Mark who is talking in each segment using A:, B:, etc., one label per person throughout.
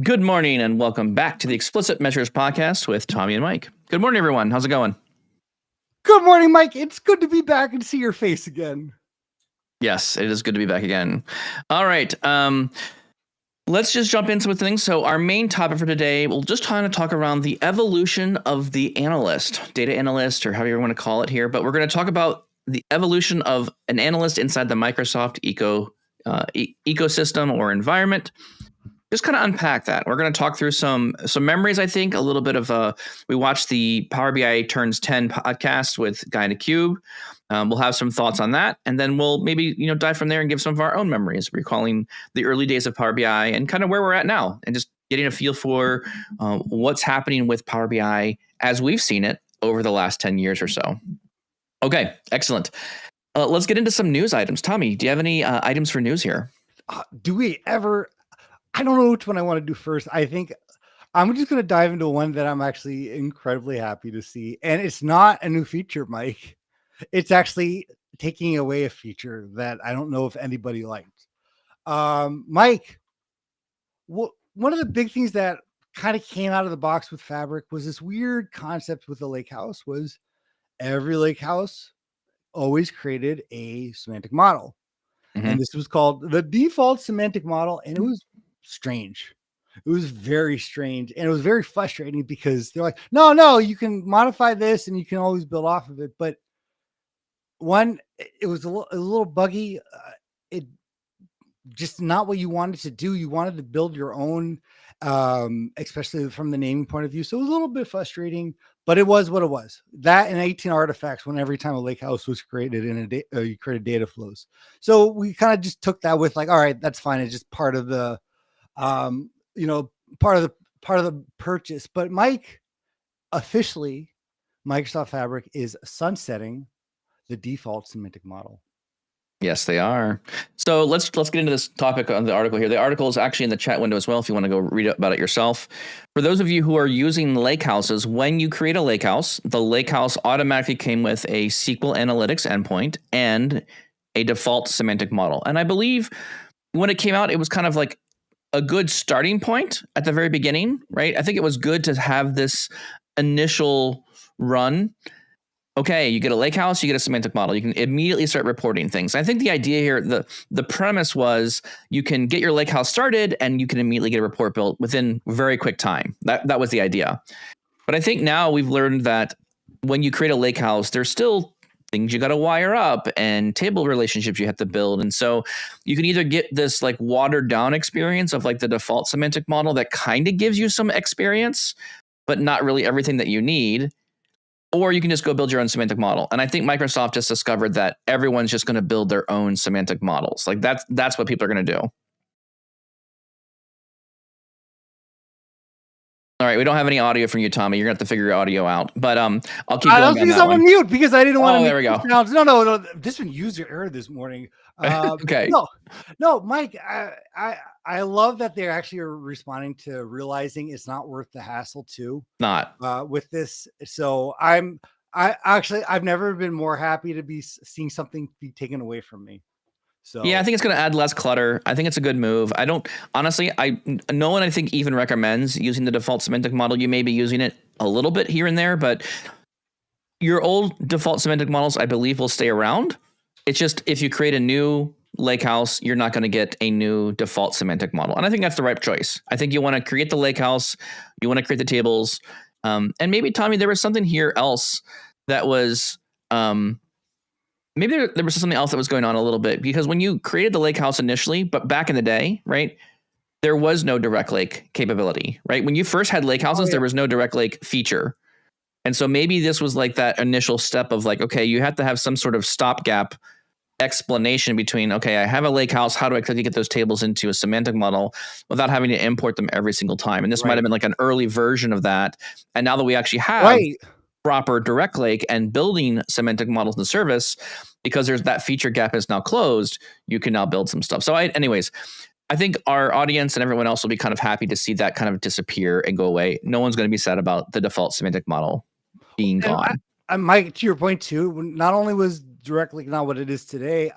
A: Good morning and welcome back to the Explicit Measures podcast with Tommy and Mike. Good morning, everyone. How's it going?
B: Good morning, Mike. It's good to be back and see your face again.
A: Yes, it is good to be back again. All right. Let's just jump into things. So our main topic for today, we'll just kind of talk around the evolution of the analyst, data analyst, or however you want to call it here. But we're going to talk about the evolution of an analyst inside the Microsoft ecosystem or environment. Just kind of unpack that. We're going to talk through some memories, I think, a little bit of we watched the Power BI Turns 10 podcast with Guy in a Cube. We'll have some thoughts on that, and then we'll maybe dive from there and give some of our own memories, recalling the early days of Power BI and kind of where we're at now, and just getting a feel for what's happening with Power BI as we've seen it over the last 10 years or so. Okay, excellent. Let's get into some news items. Tommy, do you have any items for news here?
B: Do we ever? I don't know which one I want to do first. I think I'm just going to dive into one that I'm actually incredibly happy to see. And it's not a new feature, Mike. It's actually taking away a feature that I don't know if anybody liked. Mike, one of the big things that kind of came out of the box with Fabric was this weird concept with the lakehouse was every lakehouse always created a semantic model. Mm-hmm. And this was called the default semantic model. And it was strange. It was very strange. And it was very frustrating because they're like, no, you can modify this and you can always build off of it. But one, it was a little buggy. It just not what you wanted to do. You wanted to build your own, especially from the naming point of view. So it was a little bit frustrating, but it was what it was. That and 18 artifacts when every time a lake house was created in you created data flows. So we kind of just took that with like, all right, that's fine. It's just part of the, part of the purchase. But Mike, officially, Microsoft Fabric is sunsetting the default semantic model.
A: Yes, they are. So let's get into this topic on the article here. The article is actually in the chat window as well if you want to go read about it yourself. For those of you who are using lakehouses, when you create a lakehouse, the lakehouse automatically came with a SQL Analytics endpoint and a default semantic model. And I believe when it came out, it was kind of like a good starting point at the very beginning, right? I think it was good to have this initial run. Okay, you get a lakehouse, you get a semantic model. You can immediately start reporting things. I think the idea here, the premise was you can get your lakehouse started and you can immediately get a report built within very quick time. That was the idea. But I think now we've learned that when you create a lakehouse, there's still things you got to wire up and table relationships you have to build. And so you can either get this like watered down experience of like the default semantic model that kind of gives you some experience, but not really everything that you need. Or you can just go build your own semantic model. And I think Microsoft just discovered that everyone's just going to build their own semantic models. Like that's what people are going to do. All right, we don't have any audio from you, Tommy. You're going to have to figure your audio out. But I'll keep going on that
B: I'm on mute because I didn't want to.
A: There we go.
B: Sounds. No. This one user error this morning.
A: Okay.
B: No, Mike. I love that they actually are responding to realizing it's not worth the hassle too.
A: Not
B: with this. So I've never been more happy to be seeing something be taken away from me. So
A: yeah, I think it's going to add less clutter. I think it's a good move. I don't honestly. No one I think even recommends using the default semantic model. You may be using it a little bit here and there, but your old default semantic models, I believe, will stay around. It's just if you create a new lakehouse, you're not going to get a new default semantic model, and I think that's the right choice. I think you want to create the lakehouse, you want to create the tables, and maybe Tommy, there was something here else that was. Maybe there was something else that was going on a little bit because when you created the lakehouse initially, but back in the day, right, there was no direct lake capability, right? When you first had lakehouses, there was no direct lake feature. And so maybe this was like that initial step of like, okay, you have to have some sort of stopgap explanation between, okay, I have a lakehouse. How do I quickly get those tables into a semantic model without having to import them every single time? And this might have been like an early version of that. And now that we actually have proper direct lake and building semantic models in the service, because there's that feature gap is now closed, you can now build some stuff. So anyways, I think our audience and everyone else will be kind of happy to see that kind of disappear and go away. No one's going to be sad about the default semantic model being gone.
B: Mike, to your point too, not only was direct link not what it is today,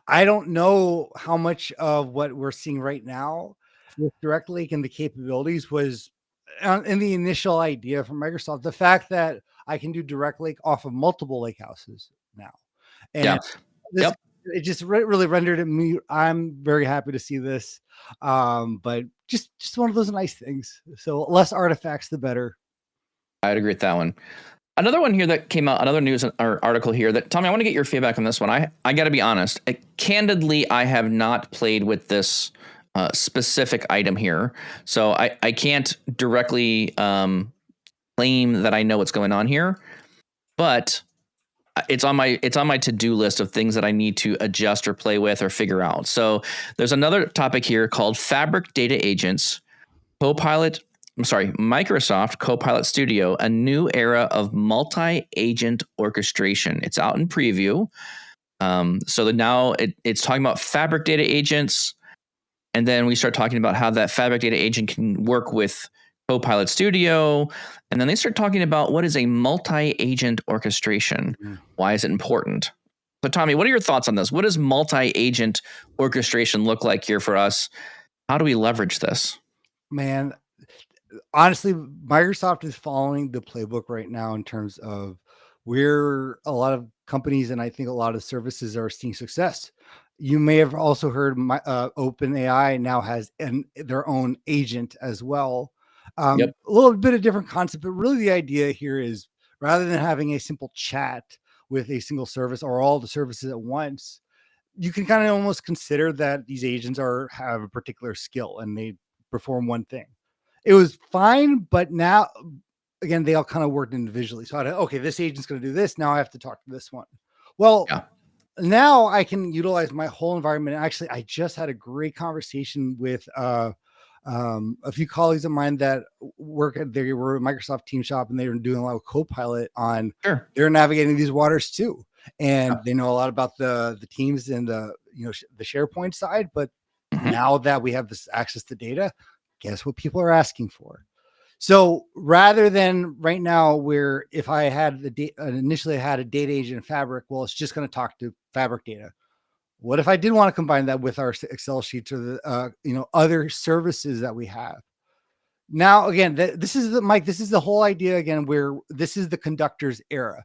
B: I don't know how much of what we're seeing right now with Direct Lake and the capabilities was in the initial idea from Microsoft. The fact that I can do Direct Lake off of multiple lake houses now,
A: Yeah.
B: and this
A: Yep.
B: it just really rendered it me. I'm very happy to see this, but just one of those nice things. So less artifacts, the better.
A: I'd agree with that one. Another one here that came out, another news or article here that, Tommy, I want to get your feedback on this one. I got to be honest. Candidly, I have not played with this specific item here. So I can't directly claim that I know what's going on here, but it's on my to-do list of things that I need to adjust or play with or figure out. So there's another topic here called Fabric Data Agents, Microsoft Copilot Studio, a new era of multi-agent orchestration. It's out in preview. So that now it's talking about Fabric Data Agents, and then we start talking about how that Fabric Data Agent can work with Copilot Studio, and then they start talking about what is a multi-agent orchestration. Why is it important? So, Tommy, what are your thoughts on this? What does multi-agent orchestration look like here for us? How do we leverage this?
B: Man, honestly, Microsoft is following the playbook right now in terms of where a lot of companies and I think a lot of services are seeing success. You may have also heard OpenAI now has their own agent as well.
A: Yep.
B: A little bit of different concept, but really the idea here is rather than having a simple chat with a single service or all the services at once, you can kind of almost consider that these agents have a particular skill and they perform one thing. It was fine, but now again, they all kind of worked individually. So okay, this agent's going to do this. Now I have to talk to this one. Well,
A: Yeah.
B: now I can utilize my whole environment. Actually, I just had a great conversation with a few colleagues of mine that work at they were a Microsoft Team Shop, and they were doing a lot of Copilot on.
A: Sure.
B: They're navigating these waters too, and they know a lot about the teams and the the SharePoint side. But now that we have this access to data, guess what people are asking for? So rather than right now, where if I had initially had a data agent in Fabric, well, it's just going to talk to Fabric data. What if I did want to combine that with our Excel sheets or the other services that we have? Now, again, this is Mike. This is the whole idea again, where this is the conductor's era.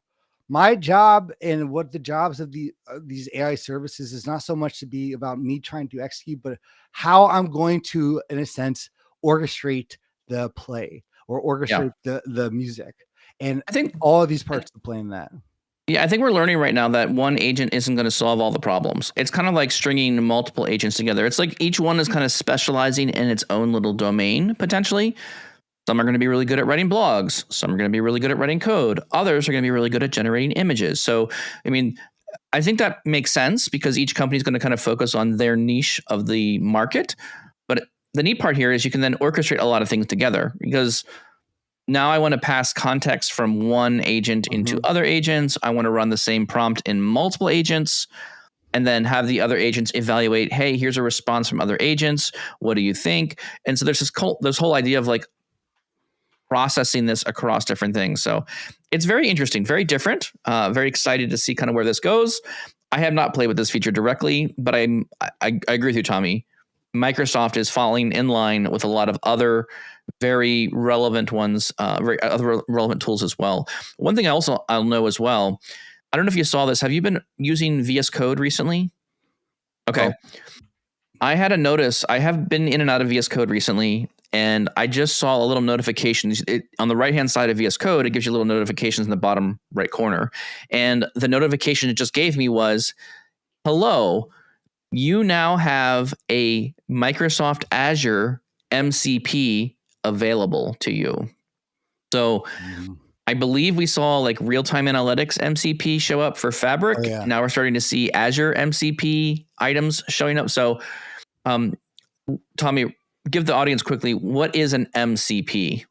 B: My job and what the jobs of these AI services is not so much to be about me trying to execute, but how I'm going to, in a sense, orchestrate the play or orchestrate the music, and
A: I think
B: all of these parts to play in that.
A: Yeah, I think we're learning right now that one agent isn't going to solve all the problems. It's kind of like stringing multiple agents together. It's like each one is kind of specializing in its own little domain, potentially. Some are going to be really good at writing blogs. Some are going to be really good at writing code. Others are going to be really good at generating images. So, I mean, I think that makes sense because each company is going to kind of focus on their niche of the market. But the neat part here is you can then orchestrate a lot of things together because now I want to pass context from one agent into other agents. I want to run the same prompt in multiple agents and then have the other agents evaluate, hey, here's a response from other agents. What do you think? And so there's this whole idea of like processing this across different things. So it's very interesting, very different, very excited to see kind of where this goes. I have not played with this feature directly, but I agree with you, Tommy. Microsoft is falling in line with a lot of other very relevant ones, other relevant tools as well. One thing I'll know as well, I don't know if you saw this. Have you been using VS Code recently? Okay. Oh. I had a notice. I have been in and out of VS Code recently, and I just saw a little notification. On the right-hand side of VS Code, it gives you little notifications in the bottom right corner. And the notification it just gave me was, hello, you now have a Microsoft Azure MCP available to you. So I believe we saw like real-time analytics MCP show up for Fabric. Oh, yeah. Now we're starting to see Azure MCP items showing up. So Tommy, give the audience quickly, what is an MCP?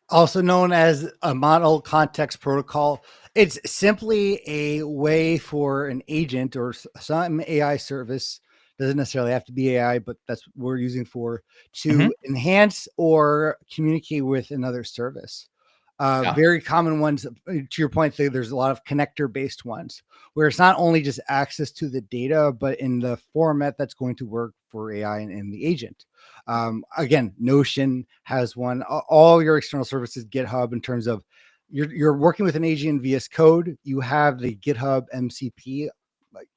B: Also known as a model context protocol. It's simply a way for an agent or some AI service, doesn't necessarily have to be AI, but that's what we're using for, to enhance or communicate with another service. Very common ones, to your point, there's a lot of connector-based ones where it's not only just access to the data, but in the format that's going to work for AI and the agent. Again, Notion has one. All your external services, GitHub, in terms of you're working with an agent in VS Code. You have the GitHub MCP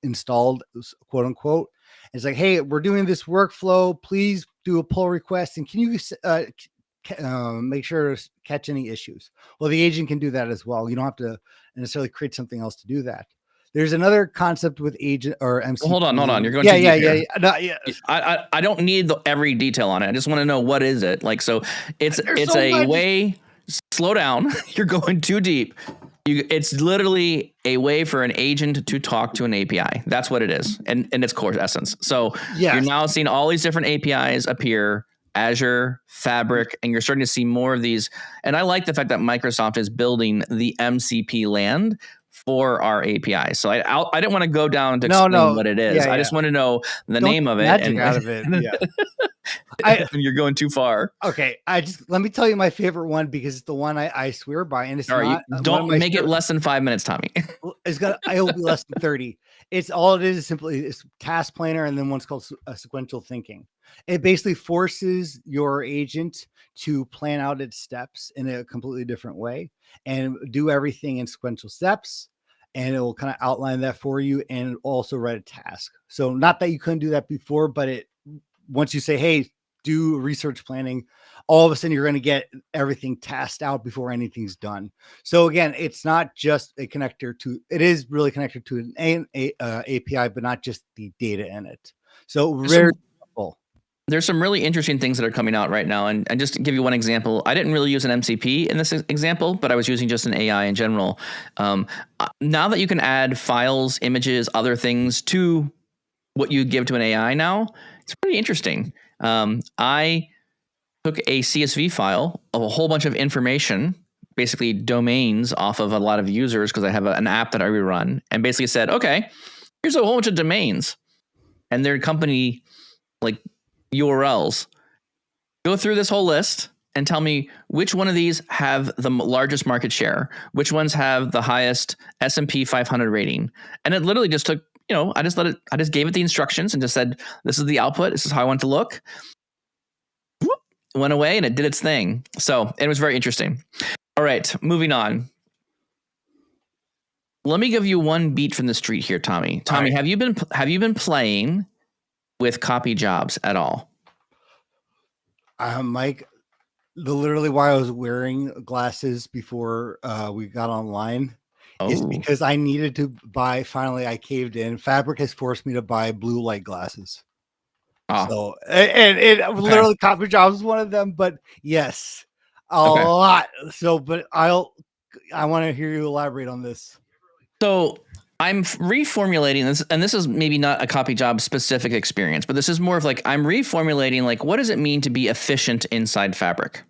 B: installed, quote unquote. It's like, hey, we're doing this workflow. Please do a pull request, and can you make sure to catch any issues? Well, the agent can do that as well. You don't have to necessarily create something else to do that. There's another concept with agent or MCP.
A: Well, hold on. You're going
B: too
A: deep
B: deep.
A: here. No, I don't need every detail on it. I just want to know, what is it? Like, so it's so a much. Way. Slow down. You're going too deep. It's literally a way for an agent to talk to an API. That's what it is, and its core essence. So you're now seeing all these different APIs appear. Azure, Fabric, and you're starting to see more of these. And I like the fact that Microsoft is building the MCP land for our API. So I didn't want to go down to explain what it is. I just want to know the name of it.
B: Magic out of it. Yeah.
A: You're going too far.
B: Okay. Let me tell you my favorite one, because it's the one I swear by. And it's not.
A: Don't make it less than 5 minutes, Tommy.
B: I will be less than 30. It's all it is simply it's task planner, and then one's called sequential thinking. It basically forces your agent to plan out its steps in a completely different way and do everything in sequential steps. And it will kind of outline that for you and also write a task. So not that you couldn't do that before, but once you say, hey, do research planning, all of a sudden you're going to get everything tasked out before anything's done. So again, it's not just a connector to, it is really connected to an API, but not just the data in it. So very helpful.
A: There's some really interesting things that are coming out right now. And just to give you one example, I didn't really use an MCP in this example, but I was using just an AI in general. Now that you can add files, images, other things to what you give to an AI now, it's pretty interesting. I took a CSV file of a whole bunch of information, basically domains off of a lot of users, because I have an app that I rerun, and basically said, okay, here's a whole bunch of domains and their company like URLs. Go through this whole list and tell me which one of these have the largest market share, which ones have the highest S&P 500 rating. And it literally just took, I just gave it the instructions and just said, this is the output. This is how I want it to look. Whoop, it went away and it did its thing. So it was very interesting. All right, moving on. Let me give you one beat from the street here, Tommy. Tommy, have you been playing with copy jobs at all?
B: Mike, literally why I was wearing glasses before we got online is because I needed to buy, finally I caved in. Fabric has forced me to buy blue light glasses. So, and literally copy jobs is one of them, but yes, a lot. So, but I want to hear you elaborate on this.
A: So I'm reformulating this, and this is maybe not a copy job specific experience, but this is more of like, I'm reformulating, like, what does it mean to be efficient inside Fabric?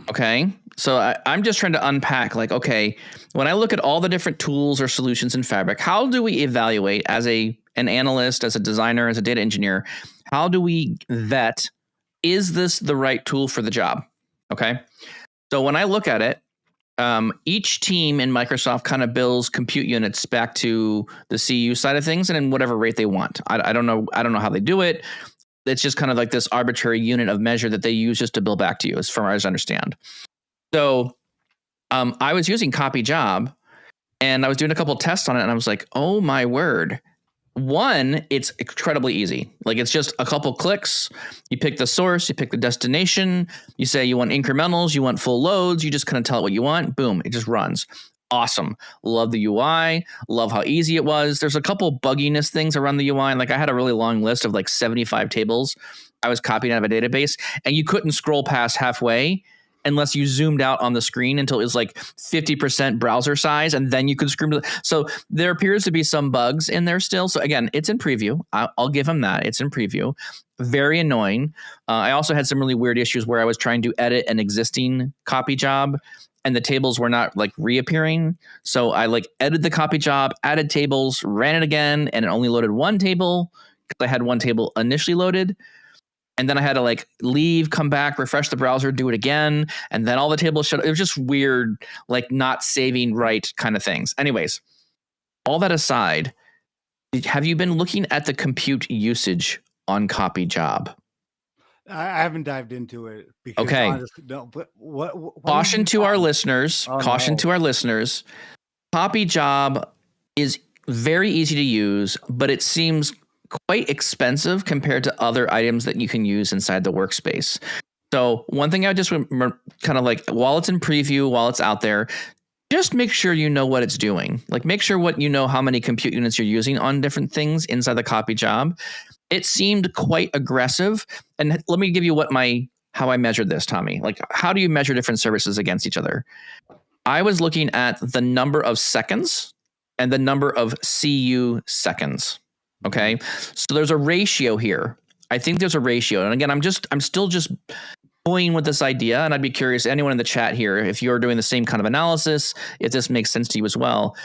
A: Okay. So I'm just trying to unpack, like, okay, when I look at all the different tools or solutions in Fabric, how do we evaluate as an analyst, as a designer, as a data engineer, how do we vet, is this the right tool for the job? Okay. So when I look at it, each team in Microsoft kind of bills compute units back to the CU side of things and in whatever rate they want. I don't know how they do it. It's just kind of like this arbitrary unit of measure that they use just to bill back to you, as far as I understand. So I was using copy job and I was doing a couple of tests on it and I was like, oh my word. One, it's incredibly easy. Like, it's just a couple clicks. You pick the source, you pick the destination. You say you want incrementals, you want full loads. You just kind of tell it what you want. Boom, it just runs. Awesome. Love the UI. Love how easy it was. There's a couple bugginess things around the UI. Like, I had a really long list of like 75 tables I was copying out of a database, and you couldn't scroll past halfway unless you zoomed out on the screen until it was like 50% browser size, and then you could scream to the, so there appears to be some bugs in there still. So again, it's in preview. I'll give them that. It's in preview. Very annoying. I also had some really weird issues where I was trying to edit an existing copy job and the tables were not like reappearing. So I like edited the copy job, added tables, ran it again, and it only loaded one table because I had one table initially loaded. And then I had to like leave, come back, refresh the browser, do it again. And then all the tables shut. It was just weird, like not saving right kind of things. Anyways, all that aside, have you been looking at the compute usage on copy job?
B: I haven't dived into it because
A: Okay.
B: honestly, no. But what
A: Caution to our
B: on?
A: listeners.
B: Oh,
A: Caution
B: no.
A: to our listeners. Copy Job is very easy to use, but it seems quite expensive compared to other items that you can use inside the workspace. So one thing I just kind of like, while it's in preview, while it's out there, just make sure you know what it's doing. Like make sure what you know how many compute units you're using on different things inside the Copy Job. It seemed quite aggressive. And let me give you how I measured this, Tommy. Like, how do you measure different services against each other? I was looking at the number of seconds and the number of CU seconds. Okay. So there's a ratio here. I think there's a ratio. And again, I'm still just toying with this idea. And I'd be curious, anyone in the chat here, if you're doing the same kind of analysis, if this makes sense to you as well.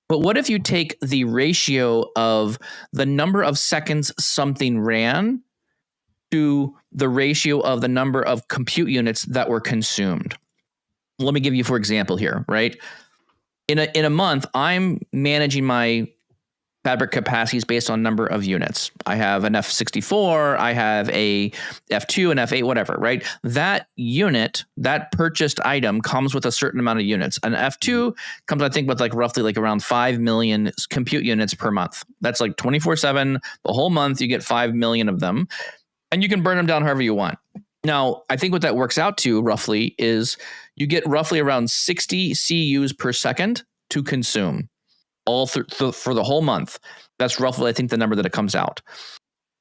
A: But what if you take the ratio of the number of seconds something ran to the ratio of the number of compute units that were consumed? Let me give you, for example, here, right? In a month, I'm managing my fabric capacities based on number of units. I have an F64, I have a F2, an F8, whatever, right? That unit, that purchased item comes with a certain amount of units. An F2 comes, I think, with like roughly like around 5 million compute units per month. That's like 24/7, the whole month, you get 5 million of them, and you can burn them down however you want. Now, I think what that works out to roughly is you get roughly around 60 CUs per second to consume all for the whole month. That's roughly, I think, the number that it comes out.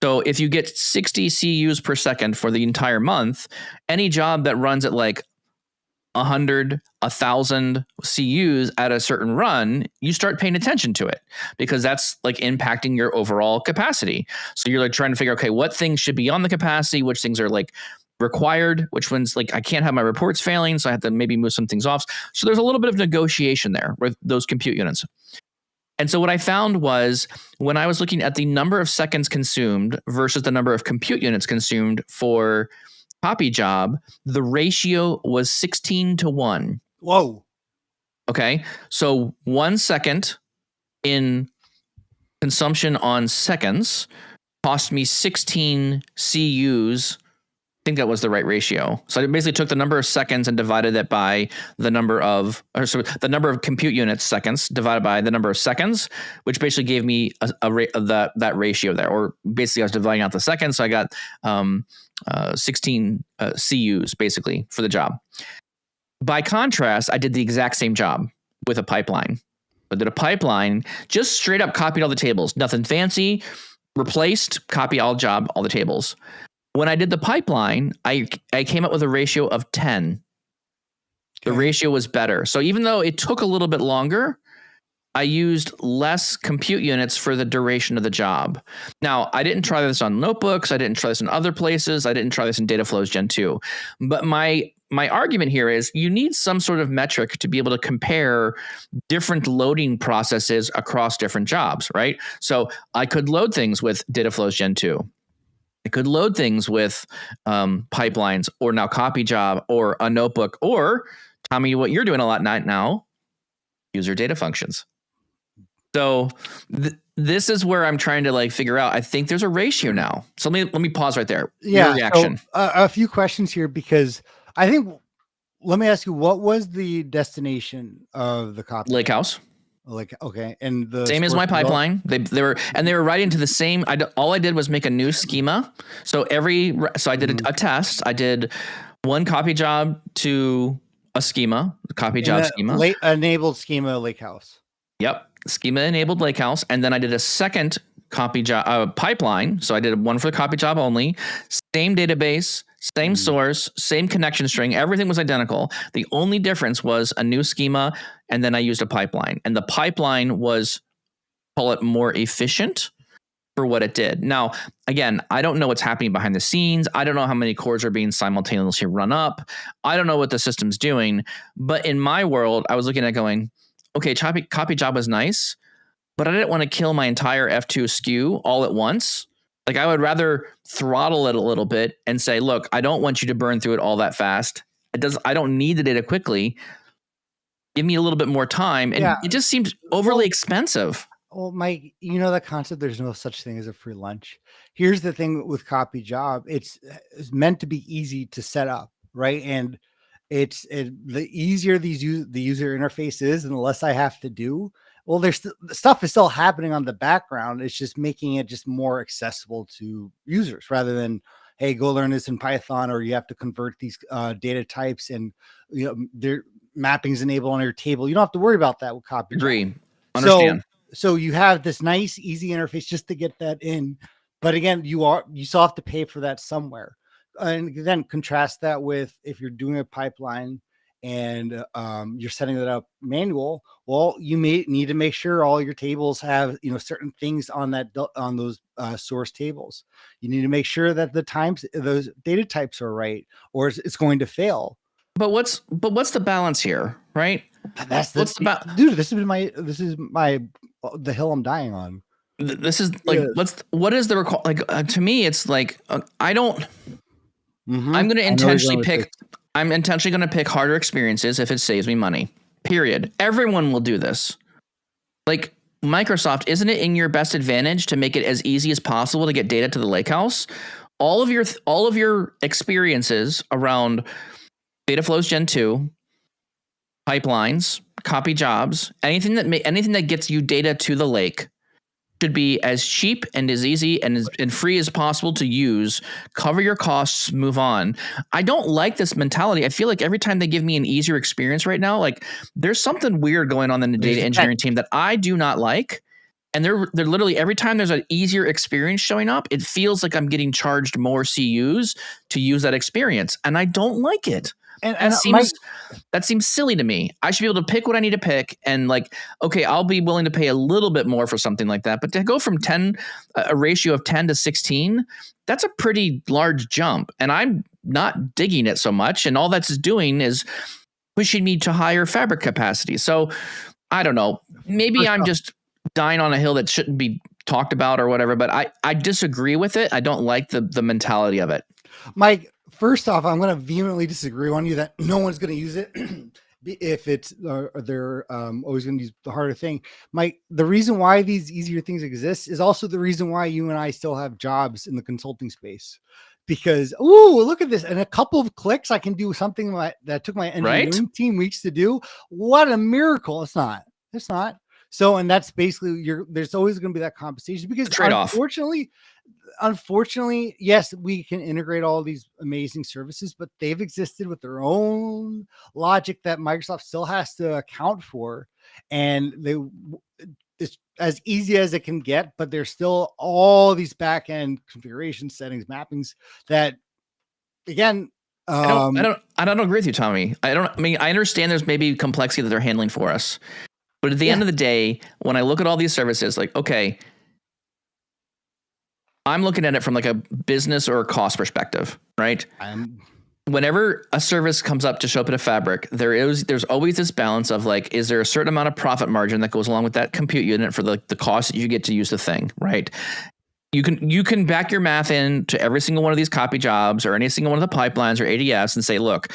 A: So if you get 60 CUs per second for the entire month, any job that runs at like 100, 1,000 CUs at a certain run, you start paying attention to it because that's like impacting your overall capacity. So you're like trying to figure, okay, what things should be on the capacity, which things are like required, which ones like I can't have my reports failing, so I have to maybe move some things off. So there's a little bit of negotiation there with those compute units. And so what I found was when I was looking at the number of seconds consumed versus the number of compute units consumed for Copy Job, the ratio was 16:1.
B: Whoa.
A: Okay. So 1 second in consumption on seconds cost me 16 CUs. I think that was the right ratio. So I basically took the number of seconds and divided it by the number of compute units seconds divided by the number of seconds, which basically gave me that ratio there. Or basically I was dividing out the seconds. So I got 16 CUs basically for the job. By contrast, I did the exact same job with a pipeline. I did a pipeline, just straight up copied all the tables, nothing fancy, replaced, copy all the tables. When I did the pipeline, I came up with a ratio of 10. The ratio was better. So even though it took a little bit longer, I used less compute units for the duration of the job. Now, I didn't try this on notebooks. I didn't try this in other places. I didn't try this in Dataflows Gen 2. But my argument here is you need some sort of metric to be able to compare different loading processes across different jobs, right? So I could load things with Dataflows Gen 2. I could load things with pipelines or now Copy Job or a notebook or, Tommy, what you're doing a lot now, user data functions. So this is where I'm trying to like figure out. I think there's a ratio now. So let me pause right there.
B: Yeah.
A: Your reaction.
B: So, a few questions here because I think. Let me ask you, what was the destination of the copy?
A: Lake House.
B: Like, okay, and the
A: same as my pipeline. They were right into the same. All I did was make a new schema. So I did a test. I did one Copy Job to a schema, Copy Job schema,
B: enabled schema Lakehouse.
A: Yep, schema enabled Lakehouse, and then I did a second Copy Job pipeline. So I did one for the Copy Job only, same database, same source, same connection string. Everything was identical. The only difference was a new schema, and then I used a pipeline. And the pipeline was, call it, more efficient for what it did. Now, again, I don't know what's happening behind the scenes. I don't know how many cores are being simultaneously run up. I don't know what the system's doing. But in my world, I was looking at going, okay, Copy Job was nice, but I didn't want to kill my entire F2 SKU all at once. Like I would rather throttle it a little bit and say, look, I don't want you to burn through it all that fast. I don't need the data quickly. Give me a little bit more time. And it just seems overly expensive.
B: Well, Mike, you know that concept. There's no such thing as a free lunch. Here's the thing with copy job. It's meant to be easy to set up, right? And the easier the user interface is, and the less I have to do. Well, the stuff is still happening on the background. It's just making it just more accessible to users rather than, hey, go learn this in Python, or you have to convert these data types and their mappings enabled on your table. You don't have to worry about that with copy job.
A: Agree. Understand.
B: So you have this nice, easy interface just to get that in. But again, you still have to pay for that somewhere. And then contrast that with if you're doing a pipeline and you're setting it up manual. Well, you may need to make sure all your tables have certain things on those source tables. You need to make sure that those data types are right, or it's going to fail.
A: But what's the balance here, right?
B: Dude. This is the hill I'm dying on.
A: This is like, what is the like to me? It's like I don't. Mm-hmm. I'm going to intentionally pick. I'm intentionally going to pick harder experiences if it saves me money. Period. Everyone will do this. Like Microsoft, isn't it in your best advantage to make it as easy as possible to get data to the lakehouse? All of your experiences around data flows Gen 2, pipelines, copy jobs, anything that gets you data to the lake should be as cheap and as easy and free as possible to use. Cover your costs, move on. I don't like this mentality. I feel like every time they give me an easier experience right now, like there's something weird going on in the data engineering team that I do not like. And they're literally, every time there's an easier experience showing up, it feels like I'm getting charged more CUs to use that experience. And I don't like it. And that seems silly to me. I should be able to pick what I need to pick, and like, okay, I'll be willing to pay a little bit more for something like that. But to go from a ratio of 10 to 16, that's a pretty large jump, and I'm not digging it so much. And all that's doing is pushing me to higher fabric capacity. So I don't know. Maybe I'm just dying on a hill that shouldn't be talked about or whatever. But I disagree with it. I don't like the mentality of it,
B: Mike. First off, I'm going to vehemently disagree on you that no one's going to use it if they're always going to use the harder thing. Mike, the reason why these easier things exist is also the reason why you and I still have jobs in the consulting space. Because, look at this. In a couple of clicks, I can do something that took my engineering team weeks to do. What a miracle. It's not. So, and that's basically there's always going to be that compensation because unfortunately, yes, we can integrate all these amazing services, but they've existed with their own logic that Microsoft still has to account for. And it's as easy as it can get, but there's still all these back-end configuration settings, mappings that, again,
A: I don't agree with you, Tommy. I understand there's maybe complexity that they're handling for us, but at the end of the day, when I look at all these services, like, okay, I'm looking at it from like a business or a cost perspective, right? Whenever a service comes up to show up in a fabric, there's always this balance of like, is there a certain amount of profit margin that goes along with that compute unit for the cost that you get to use the thing, right? You can back your math into every single one of these copy jobs or any single one of the pipelines or ADFs and say, look,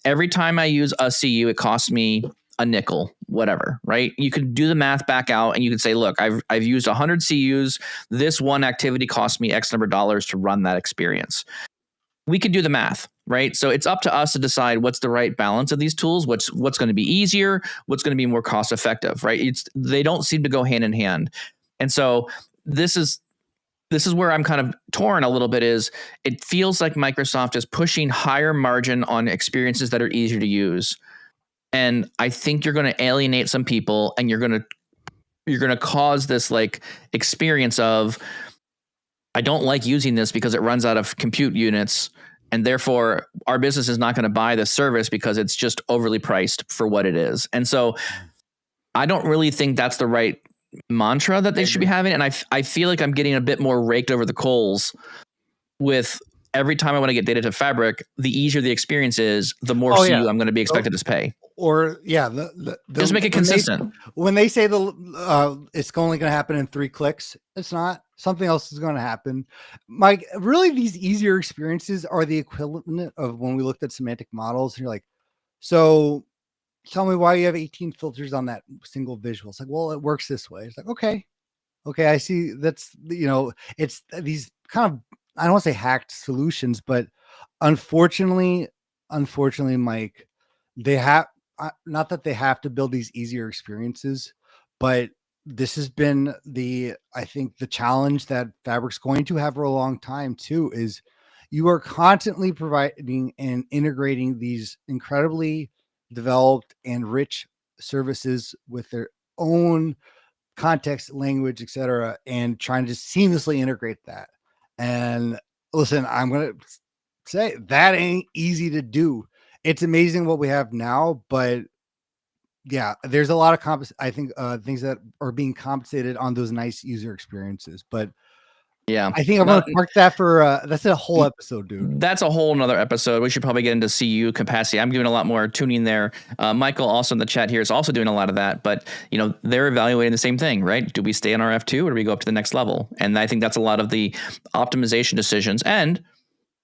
A: every time I use a CU, it costs me a nickel, whatever, right? You can do the math back out and you can say, look, I've used 100 CUs. This one activity cost me X number of dollars to run that experience. We can do the math, right? So it's up to us to decide what's the right balance of these tools, what's going to be easier, what's going to be more cost effective, right? They don't seem to go hand in hand. And so this is where I'm kind of torn a little bit. Is it feels like Microsoft is pushing higher margin on experiences that are easier to use. And I think you're going to alienate some people, and you're going to cause this like experience of, I don't like using this because it runs out of compute units, and therefore our business is not going to buy this service because it's just overly priced for what it is. And so I don't really think that's the right mantra that they should be having. And I feel like I'm getting a bit more raked over the coals with every time I want to get data to Fabric, the easier the experience is, the more CU I'm going to be expected to pay.
B: Or
A: just make it consistent.
B: When they say it's only going to happen in 3 clicks, it's not. Something else is going to happen. Mike, really, these easier experiences are the equivalent of when we looked at semantic models. And you're like, so tell me why you have 18 filters on that single visual. It's like, well, it works this way. It's like, okay, I see. That's, it's these kind of, I don't want to say hacked solutions, but unfortunately, Mike, they have, not that they have to build these easier experiences, but this has been I think the challenge that Fabric's going to have for a long time too, is you are constantly providing and integrating these incredibly developed and rich services with their own context, language, etc., and trying to seamlessly integrate that. And listen, I'm gonna say that ain't easy to do. It's amazing what we have now, but yeah, there's a lot of I think things that are being compensated on those nice user experiences. But
A: Yeah.
B: I think I'm gonna park that for that's a whole episode, dude.
A: That's a whole nother episode. We should probably get into CU capacity. I'm doing a lot more tuning there. Michael, also in the chat here, is also doing a lot of that. But they're evaluating the same thing, right? Do we stay on our F2 or do we go up to the next level? And I think that's a lot of the optimization decisions. And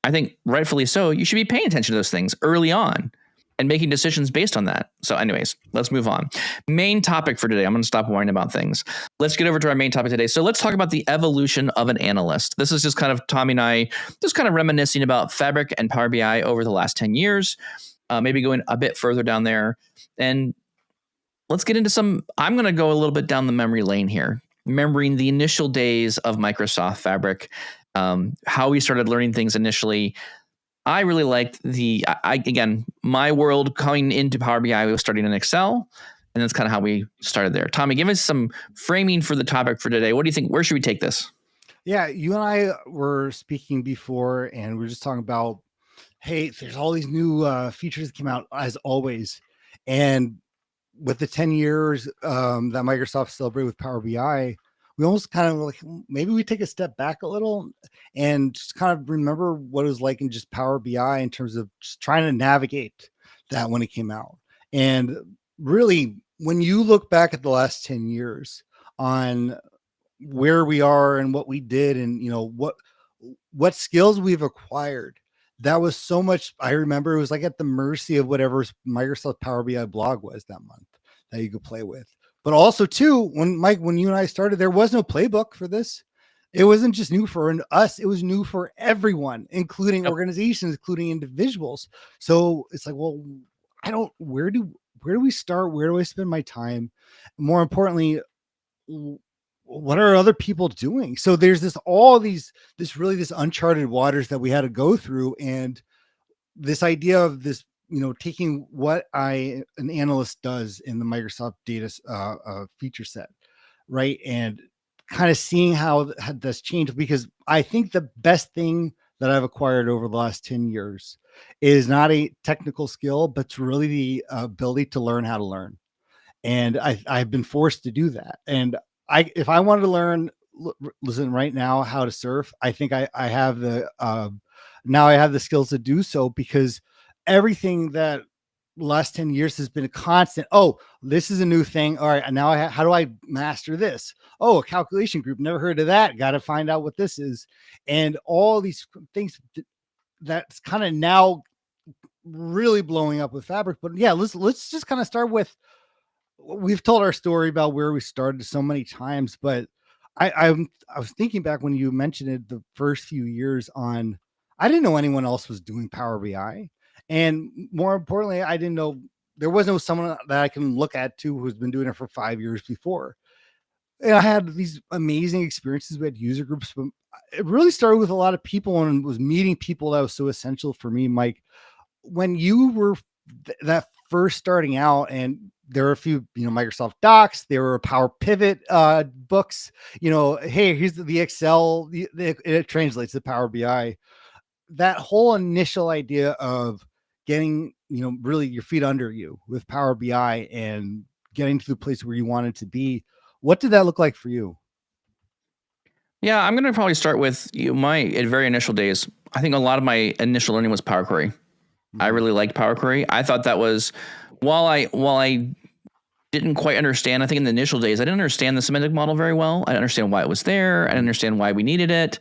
A: I think rightfully so, you should be paying attention to those things early on and making decisions based on that. So anyways, let's move on. Main topic for today. I'm going to stop worrying about things. Let's get over to our main topic today. So let's talk about the evolution of an analyst. This is just kind of Tommy and I just kind of reminiscing about Fabric and Power BI over the last 10 years, maybe going a bit further down there. And let's get into I'm going to go a little bit down the memory lane here, remembering the initial days of Microsoft Fabric, how we started learning things initially. I really liked again, my world coming into Power BI, we was starting in Excel, and that's kind of how we started there. Tommy, give us some framing for the topic for today. What do you think? Where should we take this?
B: Yeah, you and I were speaking before, and we were just talking about, hey, there's all these new features that came out as always. And with the 10 years that Microsoft celebrated with Power BI, we almost kind of like, maybe we take a step back a little and just kind of remember what it was like in just Power BI in terms of just trying to navigate that when it came out. And really, when you look back at the last 10 years on where we are and what we did and what skills we've acquired, that was so much. I remember it was like at the mercy of whatever Microsoft Power BI blog was that month that you could play with. But also too, when you and I started, there was no playbook for this. It wasn't just new for us, it was new for everyone, including organizations, including individuals. So it's like, well, where do we start? Where do I spend my time? More importantly, what are other people doing? So there's this uncharted waters that we had to go through. And this idea of this, taking what an analyst does in the Microsoft data feature set, right? And kind of seeing how that's changed, because I think the best thing that I've acquired over the last 10 years is not a technical skill, but it's really the ability to learn how to learn. And I've been forced to do that. And if I wanted to learn, listen, right now, how to surf, I think I have now I have the skills to do so, because everything that last 10 years has been a constant. Oh, this is a new thing. All right. Now how do I master this? Oh, a calculation group. Never heard of that. Got to find out what this is. And all these things that's kind of now really blowing up with Fabric. But yeah, let's just kind of start with, we've told our story about where we started so many times, but I was thinking back when you mentioned it, the first few years on, I didn't know anyone else was doing Power BI. And more importantly, I didn't know there was no someone that I can look at too who's been doing it for 5 years before. And I had these amazing experiences with user groups, but it really started with a lot of people and was meeting people that was so essential for me, Mike. When you were that first starting out, and there were a few, Microsoft Docs, there were Power Pivot books, hey, here's the Excel, it translates to Power BI. That whole initial idea of getting, really your feet under you with Power BI and getting to the place where you wanted to be, what did that look like for you?
A: Yeah, I'm going to probably start with my very initial days. I think a lot of my initial learning was Power Query. I really liked Power Query. I thought that was, while I didn't quite understand, I think in the initial days, I didn't understand the semantic model very well. I didn't understand why it was there. I didn't understand why we needed it.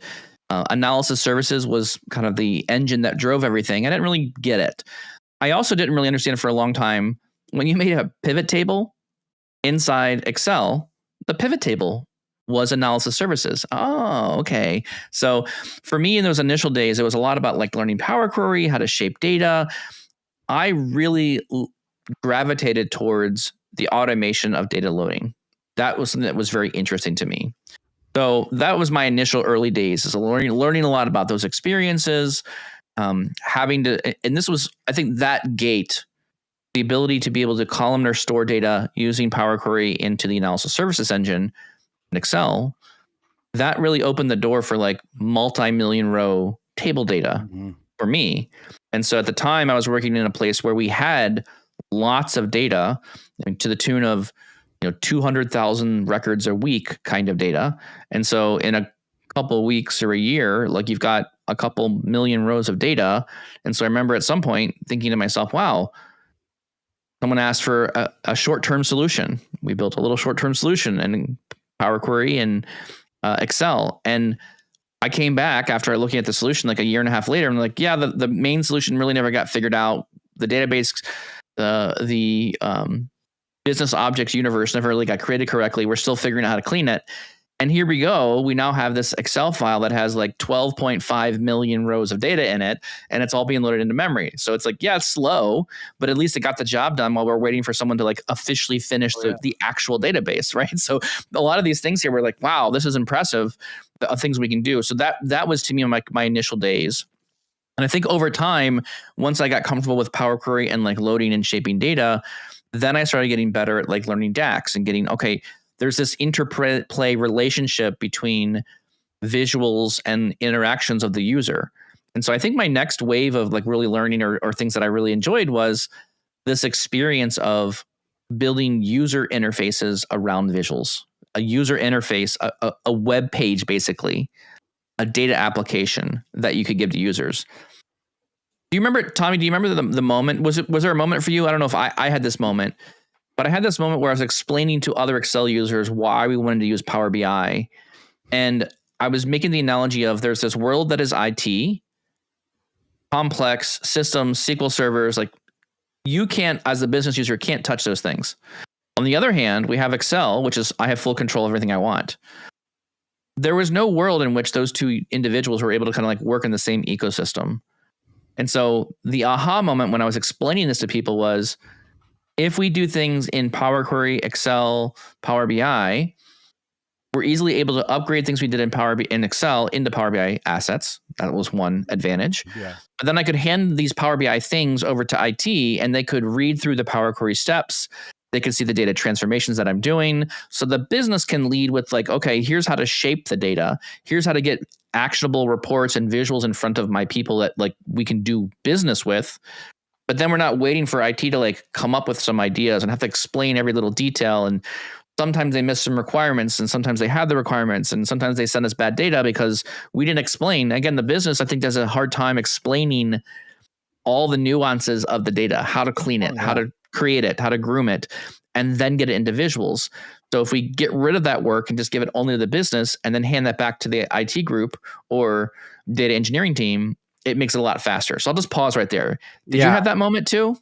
A: Analysis services was kind of the engine that drove everything. I didn't really get it. I also didn't really understand it for a long time. when you made a pivot table inside Excel, the pivot table was analysis services. Oh, okay. So for me in those initial days, it was a lot about like learning Power Query, how to shape data. I really gravitated towards the automation of data loading. That was something that was very interesting to me. So that was my initial early days, is learning a lot about those experiences, having to, and this was, I think, that gate, the ability to be able to columnar store data using Power Query into the analysis services engine in Excel, that really opened the door for like multi-million row table data for me. And so at the time I was working in a place where we had lots of data, to the tune of 200,000 records a week kind of data. And so in a couple of weeks or a year, like you've got a couple million rows of data. And so I remember at some point thinking to myself, wow, someone asked for a short-term solution. We built a little short-term solution in Power Query and Excel. And I came back after looking at the solution like a year and a half later. I'm like, yeah, the main solution really never got figured out. The database, the business objects universe never really got created correctly. We're still figuring out how to clean it. And here we go. We now have this Excel file that has like 12.5 million rows of data in it, and it's all being loaded into memory. So it's like, yeah, it's slow, but at least it got the job done while we're waiting for someone to like officially finish the actual database, right? So a lot of these things here, we're like, wow, this is impressive, the things we can do. So that was to me my initial days. And I think over time, once I got comfortable with Power Query and like loading and shaping data, then I started getting better at like learning DAX and getting, okay, there's this interplay relationship between visuals and interactions of the user. And so I think my next wave of like really learning or things that I really enjoyed was this experience of building user interfaces around visuals, a user interface, a web page, basically, a data application that you could give to users. Do you remember, Tommy, do you remember the moment? Was there a moment for you? I don't know if I had this moment, but I had this moment where I was explaining to other Excel users why we wanted to use Power BI. And I was making the analogy of there's this world that is IT, complex systems, SQL servers. Like you can't, as a business user, can't touch those things. On the other hand, we have Excel, which is I have full control of everything I want. There was no world in which those two individuals were able to kind of like work in the same ecosystem. And so the aha moment when I was explaining this to people was, if we do things in Power Query, Excel, Power BI, we're easily able to upgrade things we did in Excel into Power BI assets. That was one advantage. Yeah. But then I could hand these Power BI things over to IT, and they could read through the Power Query steps. They can see the data transformations that I'm doing. So the business can lead with like, okay, here's how to shape the data. Here's how to get actionable reports and visuals in front of my people that like we can do business with. But then we're not waiting for IT to like come up with some ideas and have to explain every little detail. And sometimes they miss some requirements, and sometimes they have the requirements, and sometimes they send us bad data because we didn't explain. Again, the business, I think, does a hard time explaining all the nuances of the data, how to clean it, how to create it, how to groom it, and then get it into visuals. So if we get rid of that work and just give it only to the business and then hand that back to the IT group or data engineering team, it makes it a lot faster. So I'll just pause right there. Did you have that moment too?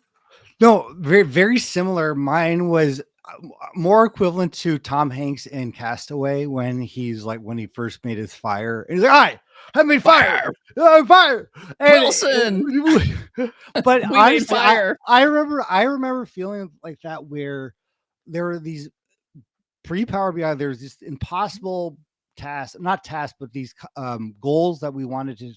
B: No, very, very similar. Mine was more equivalent to Tom Hanks in Castaway when he first made his fire. And he's like, I made fire. Fire. And
A: Wilson.
B: But honestly, I remember feeling like that where there were these pre-Power BI, there's this impossible task, not tasks, but these goals that we wanted to,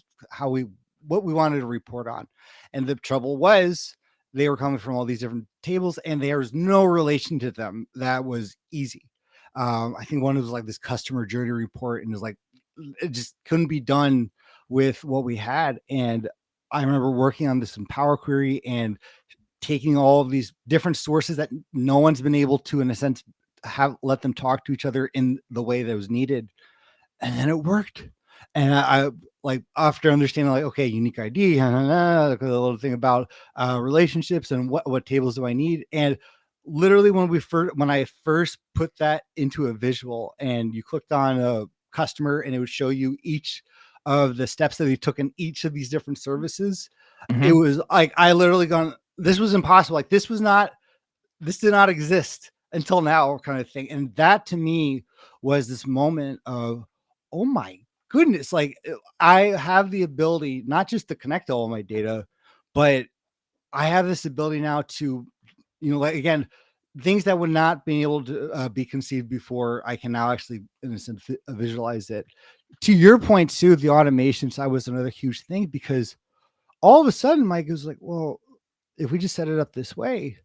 B: what we wanted to report on. And the trouble was they were coming from all these different tables and there was no relation to them. That was easy. I think one was like this customer journey report, and it was like, it just couldn't be done with what we had. And I remember working on this in Power Query and taking all of these different sources that no one's been able to, in a sense, let them talk to each other in the way that was needed. And then it worked. And I like, after understanding like, okay, unique ID, a little thing about relationships and what tables do I need. And literally when I first put that into a visual and you clicked on a customer and it would show you each of the steps that they took in each of these different services, it was like, I literally gone, this was impossible. Like this was not this did not exist until now, kind of thing. And that to me was this moment of, oh my goodness, like I have the ability not just to connect to all my data, but I have this ability now to, like again, things that would not be able to be conceived before. I can now actually, in a sense, visualize it. To your point too, the automation side was another huge thing, because all of a sudden Mike was like, well, if we just set it up this way,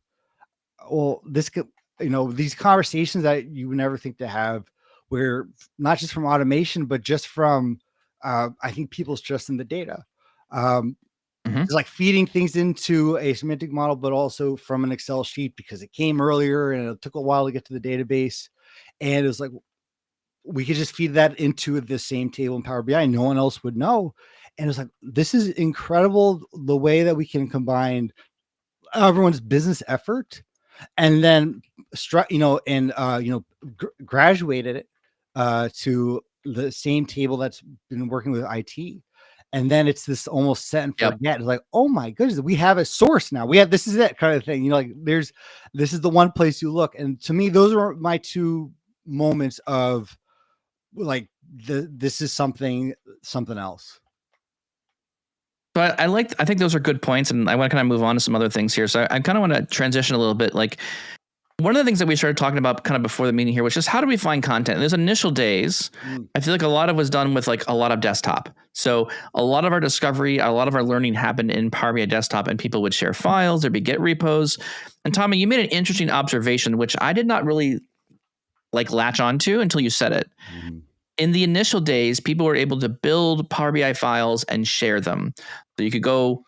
B: well, this could, these conversations that you would never think to have, where not just from automation, but just from, I think people's trust in the data. It's like feeding things into a semantic model, but also from an Excel sheet, because it came earlier and it took a while to get to the database. And it was like, we could just feed that into the same table in Power BI. No one else would know. And it's like, this is incredible, the way that we can combine everyone's business effort and then graduated it to the same table that's been working with IT. And then it's this almost set and forget. It's like, oh my goodness, we have a source now. We have, this is it kind of thing. Like this is the one place you look. And to me, those are my two moments of like, this is something else.
A: So I think those are good points, and I want to kind of move on to some other things here. So I kind of want to transition a little bit. Like, one of the things that we started talking about kind of before the meeting here was just how do we find content? In those initial days, I feel like a lot of was done with like a lot of desktop. So a lot of our discovery, a lot of our learning happened in Power BI desktop, and people would share files, there'd be Git repos. And Tommy, you made an interesting observation, which I did not really like latch onto until you said it. In the initial days, people were able to build Power BI files and share them. So you could go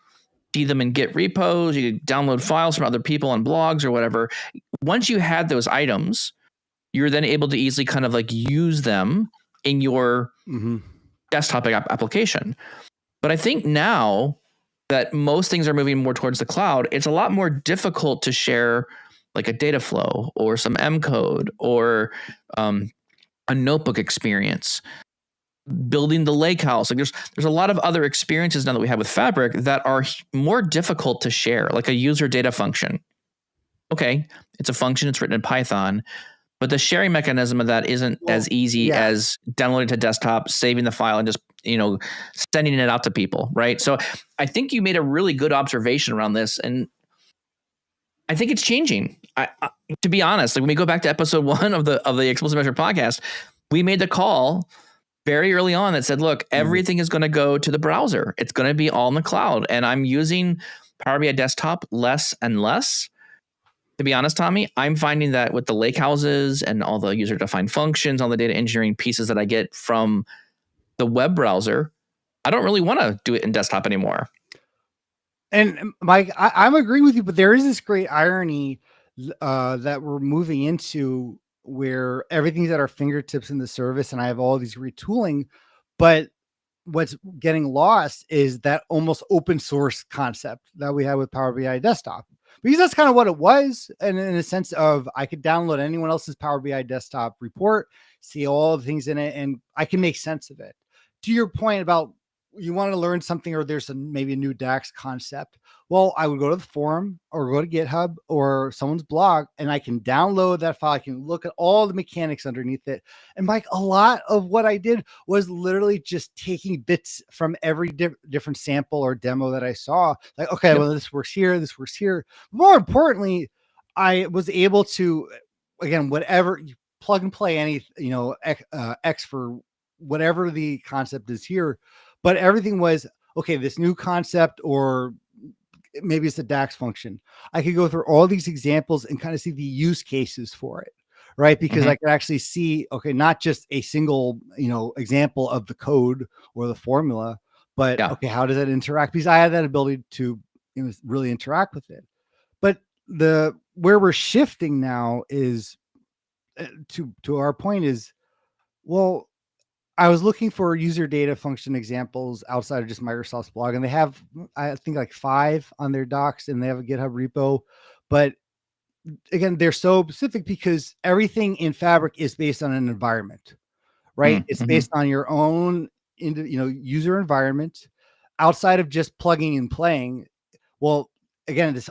A: see them in Git repos, you could download files from other people on blogs or whatever. Once you had those items, you're then able to easily kind of like use them in your desktop application. But I think now that most things are moving more towards the cloud, it's a lot more difficult to share like a data flow or some M code or a notebook experience, building the lake house. Like there's a lot of other experiences now that we have with Fabric that are more difficult to share, like a user data function. Okay, it's a function, it's written in Python, but the sharing mechanism of that isn't as easy as downloading to desktop, saving the file, and just sending it out to people, right? So I think you made a really good observation around this, and I think it's changing. To be honest, like when we go back to episode 1 of the Explosive Measure podcast, we made the call very early on that said, look, everything is going to go to the browser. It's going to be all in the cloud. And I'm using Power BI desktop less and less. To be honest, Tommy, I'm finding that with the lake houses and all the user defined functions, all the data engineering pieces that I get from the web browser, I don't really want to do it in desktop anymore.
B: And Mike, I'm agreeing with you, but there is this great irony that we're moving into, where everything's at our fingertips in the service, and I have all these retooling, but what's getting lost is that almost open source concept that we have with Power BI desktop, because that's kind of what it was. And in a sense of, I could download anyone else's Power BI desktop report, see all the things in it, and I can make sense of it. To your point about you want to learn something, or there's maybe a new DAX concept. Well, I would go to the forum or go to GitHub or someone's blog, and I can download that file. I can look at all the mechanics underneath it. And Mike, a lot of what I did was literally just taking bits from every different sample or demo that I saw. Like, okay, well, this works here. This works here. More importantly, I was able to, again, whatever you plug and play any, X for whatever the concept is here. But everything was, okay, this new concept, or maybe it's a DAX function. I could go through all these examples and kind of see the use cases for it, right? Because I could actually see, okay, not just a single, example of the code or the formula, but okay, how does that interact? Because I had that ability to really interact with it. But where we're shifting now is to our point is, well, I was looking for user data function examples outside of just Microsoft's blog, and they have, I think, like 5 on their docs, and they have a GitHub repo. But again, they're so specific because everything in Fabric is based on an environment, right? It's based on your own, user environment outside of just plugging and playing. Well, again, this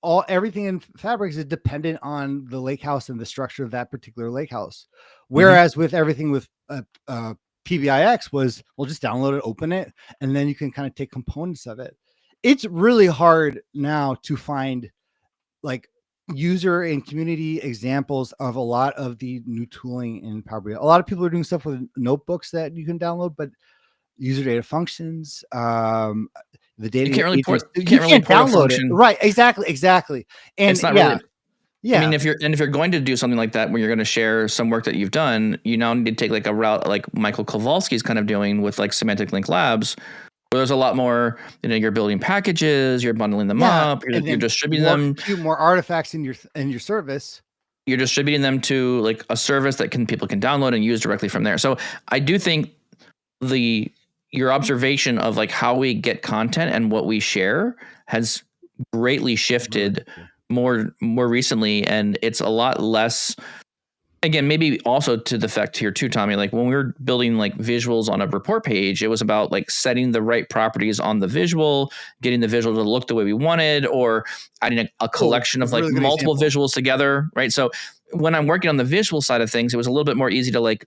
B: everything in Fabrics is dependent on the lakehouse and the structure of that particular lakehouse.
A: Mm-hmm.
B: Whereas with everything with PBIX was, we'll just download it, open it, and then you can kind of take components of it. It's really hard now to find like user and community examples of a lot of the new tooling in Power BI. A lot of people are doing stuff with notebooks that you can download, but user data functions, the data
A: You can't really
B: agents,
A: port. You can't port a
B: download it.
A: function.
B: Right? Exactly. And
A: It's not really.
B: yeah.
A: I mean, if you're going to do something like that, where you're going to share some work that you've done, you now need to take like a route like Michael Kowalski's kind of doing with like Semantic Link Labs, where there's a lot more. You're building packages, you're bundling them up, you're distributing them.
B: More artifacts in your service.
A: You're distributing them to like a service that people can download and use directly from there. So I do think your observation of like how we get content and what we share has greatly shifted more recently, and it's a lot less. Again, maybe also to the effect here too, Tommy, like when we were building like visuals on a report page, it was about like setting the right properties on the visual, getting the visual to look the way we wanted, or adding a collection of like really multiple visuals together, right? So when I'm working on the visual side of things, it was a little bit more easy to like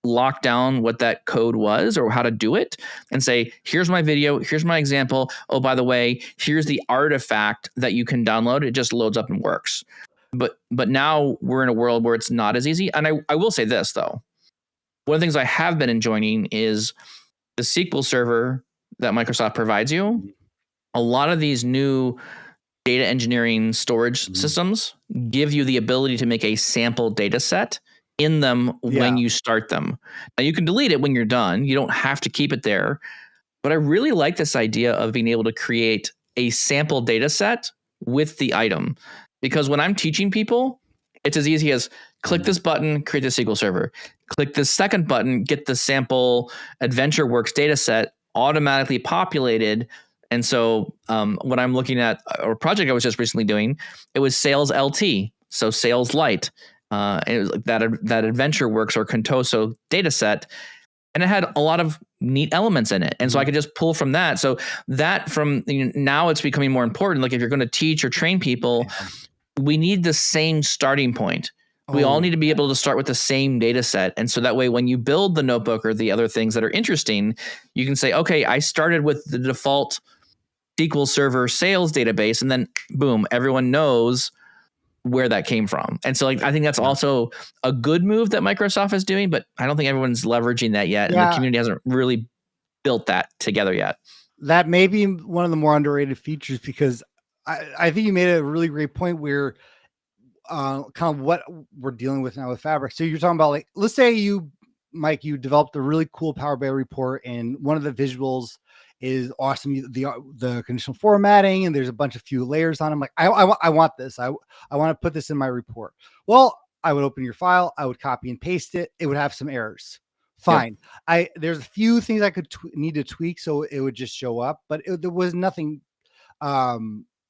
A: lock down what that code was or how to do it and say, here's my video, here's my example. Oh, by the way, here's the artifact that you can download. It just loads up and works. But now we're in a world where it's not as easy. And I will say this, though. One of the things I have been enjoying is the SQL server that Microsoft provides you. A lot of these new data engineering storage systems give you the ability to make a sample data set in them when you start them. Now, you can delete it when you're done. You don't have to keep it there. But I really like this idea of being able to create a sample data set with the item. Because when I'm teaching people, it's as easy as click this button, create the SQL server. Click this second button, get the sample AdventureWorks data set automatically populated. And so when I'm looking at a project I was just recently doing, it was Sales LT, so Sales Light. It was like that AdventureWorks or Contoso data set. And it had a lot of neat elements in it. And so I could just pull from that. So that now it's becoming more important. Like if you're going to teach or train people, we need the same starting point. We all need to be able to start with the same data set. And so that way, when you build the notebook or the other things that are interesting, you can say, okay, I started with the default SQL Server sales database, and then boom, everyone knows where that came from. And so like, I think that's also a good move that Microsoft is doing, but I don't think everyone's leveraging that yet. And the community hasn't really built that together yet.
B: That may be one of the more underrated features, because I think you made a really great point where kind of what we're dealing with now with Fabric. So you're talking about like, let's say Mike, you developed a really cool Power BI report and one of the visuals is awesome. The conditional formatting, and there's a bunch of few layers on them. Like I want this. I want to put this in my report. Well, I would open your file. I would copy and paste it. It would have some errors. Fine. Yep. There's a few things I could need to tweak so it would just show up, but there was nothing.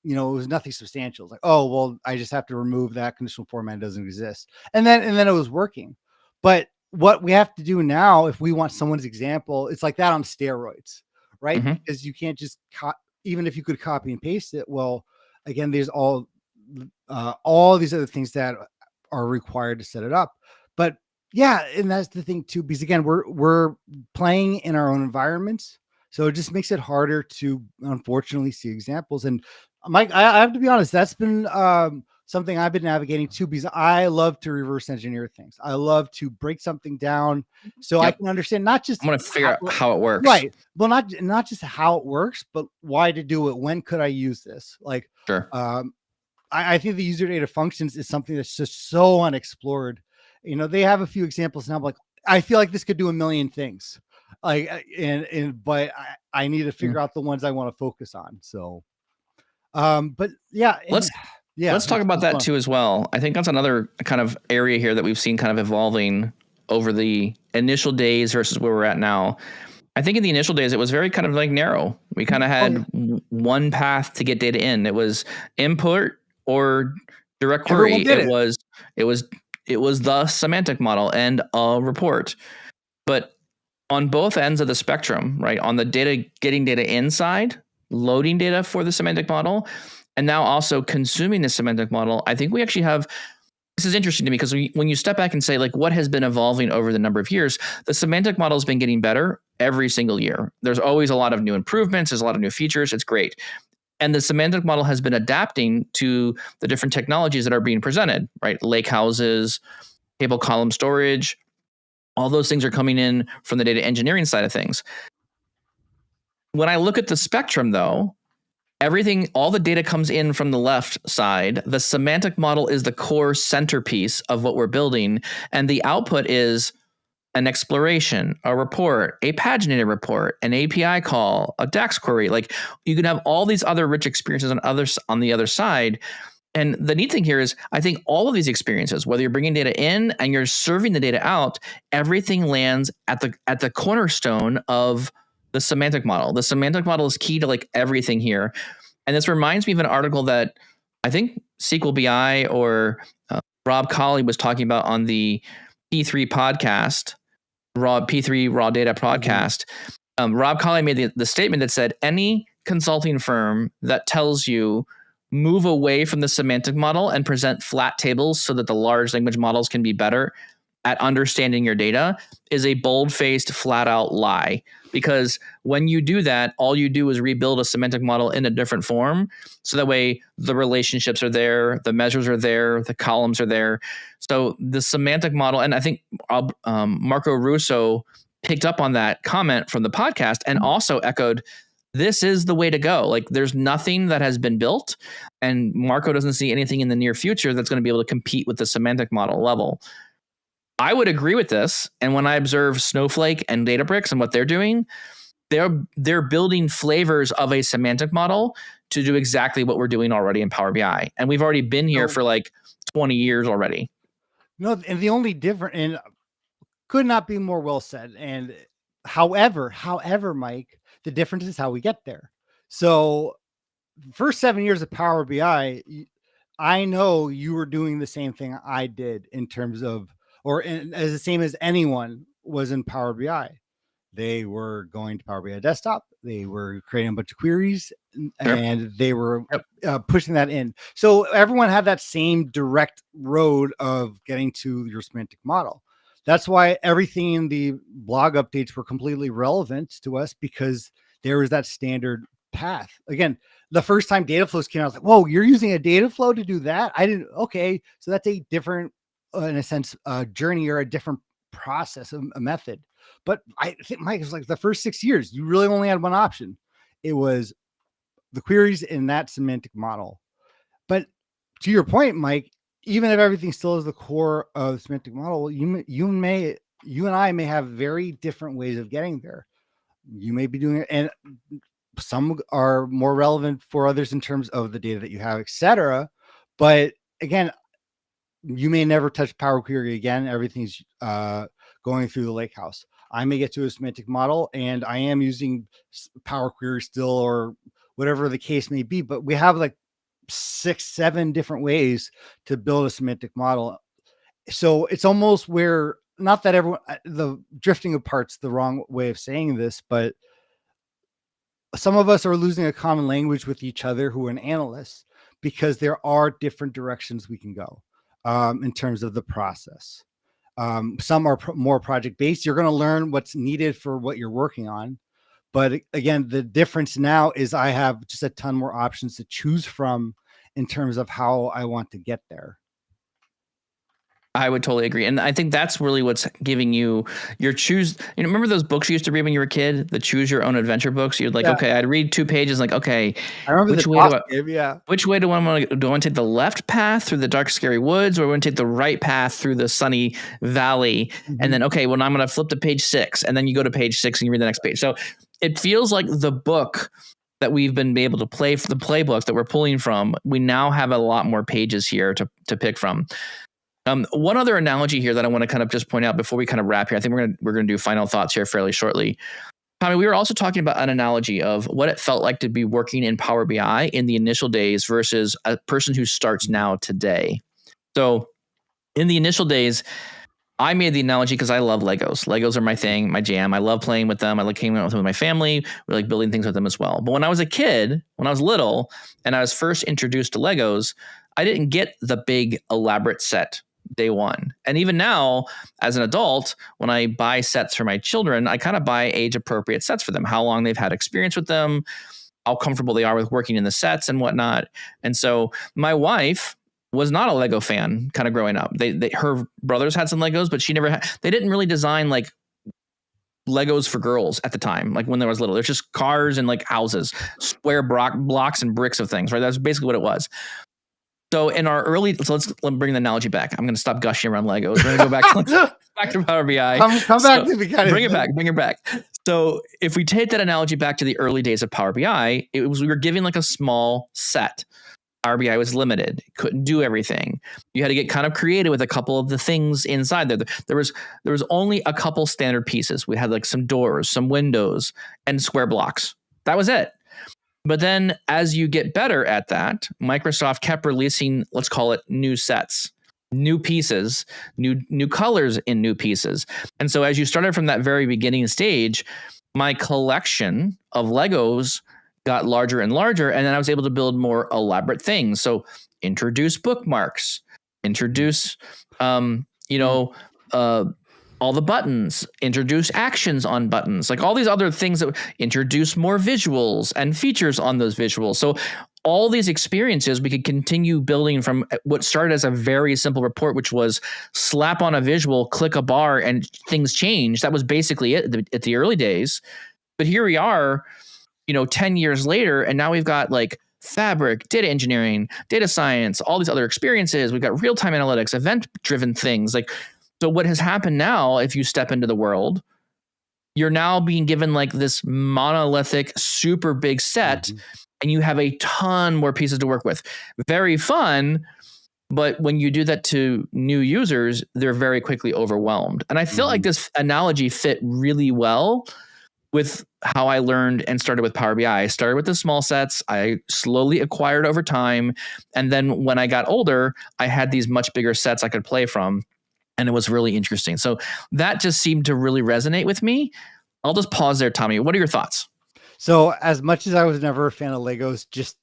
B: It was nothing substantial. It's like, oh, well, I just have to remove that conditional format. It doesn't exist. And then it was working. But what we have to do now, if we want someone's example, it's like that on steroids, right? Mm-hmm. Because you can't just even if you could copy and paste it. Well, again, there's all these other things that are required to set it up. But yeah, and that's the thing too, because again, we're playing in our own environments. So it just makes it harder to, unfortunately, see examples. And Mike, I have to be honest, that's been something I've been navigating too, because I love to reverse engineer things. I love to break something down so I can understand not just
A: I want to figure out how it works.
B: Right. Well, not just how it works, but why to do it. When could I use this? Like,
A: sure.
B: I think the user data functions is something that's just so unexplored. They have a few examples now, like I feel like this could do a million things. Like, but I need to figure out the ones I want to focus on. So, but yeah,
A: let's talk about that too as well. I think that's another kind of area here that we've seen kind of evolving over the initial days versus where we're at now. I think in the initial days, it was very kind of like narrow. We kind of had one path to get data in. It was input or direct query. It was the semantic model and a report. But on both ends of the spectrum, right, on the getting data inside, loading data for the semantic model, and now also consuming the semantic model, I think we actually have. This is interesting to me because when you step back and say, like, what has been evolving over the number of years, the semantic model has been getting better every single year. There's always a lot of new improvements. There's a lot of new features. It's great. And the semantic model has been adapting to the different technologies that are being presented, right? Lake houses, table column storage, all those things are coming in from the data engineering side of things. When I look at the spectrum, though, all the data comes in from the left side. The semantic model is the core centerpiece of what we're building. And the output is an exploration, a report, a paginated report, an API call, a DAX query. Like, you can have all these other rich experiences on the other side. And the neat thing here is, I think all of these experiences, whether you're bringing data in and you're serving the data out, everything lands at the cornerstone of the semantic model. The semantic model is key to like everything here. And this reminds me of an article that I think SQL BI or Rob Colley was talking about on the P3 podcast, P3 Raw Data podcast. Rob Colley made the statement that said, any consulting firm that tells you move away from the semantic model and present flat tables so that the large language models can be better at understanding your data is a bold-faced, flat-out lie. Because when you do that, all you do is rebuild a semantic model in a different form. So that way the relationships are there, the measures are there, the columns are there. So the semantic model, and I think Marco Russo picked up on that comment from the podcast and also echoed, this is the way to go. Like, there's nothing that has been built, and Marco doesn't see anything in the near future that's going to be able to compete with the semantic model level. I would agree with this. And when I observe Snowflake and Databricks and what they're doing, they're building flavors of a semantic model to do exactly what we're doing already in Power BI. And we've already been here for like 20 years already.
B: No, and the only different, and could not be more well said. And however, Mike, the difference is how we get there. So first 7 years of Power BI, I know you were doing the same thing I did in terms of, as the same as anyone was in Power BI. They were going to Power BI Desktop. They were creating a bunch of queries, and they were pushing that in. So everyone had that same direct road of getting to your semantic model. That's why everything in the blog updates were completely relevant to us, because there was that standard path. Again, the first time data flows came out, I was like, whoa, you're using a data flow to do that? I didn't. Okay. So that's a different, in a sense, journey or a different process, a method. But I think, Mike, it's like the first 6 years, you really only had one option. It was the queries in that semantic model. But to your point, Mike, even if everything still is the core of the semantic model, you and I may have very different ways of getting there. You may be doing it, and some are more relevant for others in terms of the data that you have, etc. But again, you may never touch Power Query again. Everything's going through the Lakehouse. I may get to a semantic model, and I am using Power Query still, or whatever the case may be. But we have like 6-7 different ways to build a semantic model. So it's almost where, not that everyone, the drifting apart's the wrong way of saying this, but some of us are losing a common language with each other who are an analyst, because there are different directions we can go in terms of the process. Some are more project-based. You're going to learn what's needed for what you're working on. But again, the difference now is I have just a ton more options to choose from in terms of how I want to get there.
A: I would totally agree. And I think that's really what's giving you your choose. You know, remember those books you used to read when you were a kid, the choose your own adventure books? You'd like, okay, I'd read 2 pages, like, okay,
B: I remember
A: which way do I want to take the left path through the dark, scary woods, or do I want to take the right path through the sunny valley? Mm-hmm. And then, okay, well, now I'm going to flip to page 6, and then you go to page 6 and you read the next page. So it feels like the book that we've been able to play for, the playbook that we're pulling from, we now have a lot more pages here to pick from. One other analogy here that I want to kind of just point out before we kind of wrap here, I think we're gonna do final thoughts here fairly shortly. Tommy, we were also talking about an analogy of what it felt like to be working in Power BI in the initial days versus a person who starts now today. So in the initial days, I made the analogy because I love Legos. Legos are my thing, my jam. I love playing with them. I like hanging out with them with my family. We like building things with them as well. But when I was a kid, when I was little, and I was first introduced to Legos, I didn't get the big elaborate set day one. And even now, as an adult, when I buy sets for my children, I kind of buy age appropriate sets for them, how long they've had experience with them, how comfortable they are with working in the sets and whatnot. And so my wife was not a Lego fan kind of growing up. Her brothers had some Legos, but she never had, they didn't really design like Legos for girls at the time. Like when there was little, there's just cars and like houses, square blocks and bricks of things, right? That's basically what it was. So in our early, so let's bring the analogy back. I'm going to stop gushing around Legos. We're going to go back to Power BI.
B: Come back to the kind of
A: bring it back. So if we take that analogy back to the early days of Power BI, we were giving like a small set. Power BI was limited, couldn't do everything. You had to get kind of creative with a couple of the things inside there. There was only a couple standard pieces. We had like some doors, some windows, and square blocks. That was it. But then as you get better at that, Microsoft kept releasing, let's call it new sets, new pieces, new colors in new pieces. And so as you started from that very beginning stage, my collection of Legos got larger and larger, and then I was able to build more elaborate things. So introduce bookmarks, introduce, all the buttons, introduce actions on buttons, like all these other things that introduce more visuals and features on those visuals. So all these experiences we could continue building from what started as a very simple report, which was slap on a visual, click a bar, and things change. That was basically it at the early days. But here we are, 10 years later, and now we've got like fabric, data engineering, data science, all these other experiences. We've got real-time analytics, event-driven things. Like, so what has happened now, if you step into the world, you're now being given like this monolithic, super big set, and you have a ton more pieces to work with. Very fun, but when you do that to new users, they're very quickly overwhelmed. And I feel like this analogy fit really well with how I learned and started with Power BI. I started with the small sets. I slowly acquired over time. And then when I got older, I had these much bigger sets I could play from. And it was really interesting. So that just seemed to really resonate with me. I'll just pause there, Tommy. What are your thoughts?
B: So as much as I was never a fan of Legos,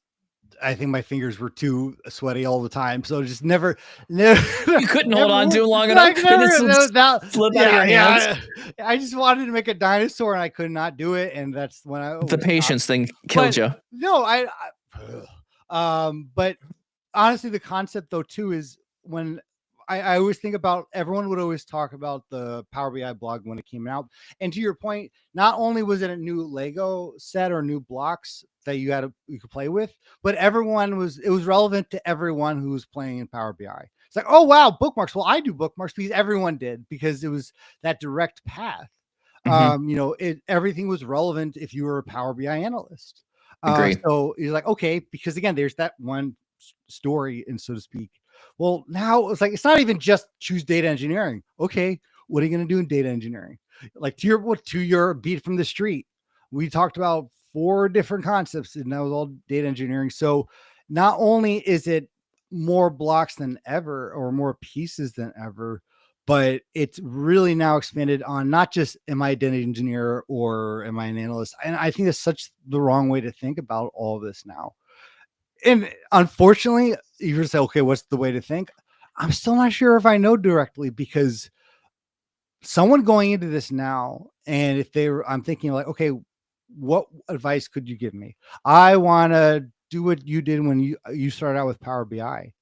B: I think my fingers were too sweaty all the time. So just never
A: you couldn't hold on to long enough.
B: I just wanted to make a dinosaur and I could not do it. And that's when
A: the patience thing killed you.
B: No, but honestly, the concept though too is when I always think about, everyone would always talk about the Power BI blog when it came out. And to your point, not only was it a new Lego set or new blocks that you could play with, but it was relevant to everyone who was playing in Power BI. It's like, oh wow, bookmarks. Well, I do bookmarks because everyone did, because it was that direct path. Everything was relevant if you were a Power BI analyst. So you're like, okay, because again, there's that one story, and so to speak. Well, now it's like, it's not even just choose data engineering. Okay, what are you going to do in data engineering? Like to your beat from the street, we talked about 4 different concepts, and that was all data engineering. So not only is it more blocks than ever or more pieces than ever, but it's really now expanded on not just am I a data engineer or am I an analyst? And I think that's such the wrong way to think about all of this now. And unfortunately, you just say, okay, what's the way to think? I'm still not sure if I know directly, because someone going into this now, and I'm thinking like, okay, what advice could you give me? I want to do what you did when you started out with Power BI.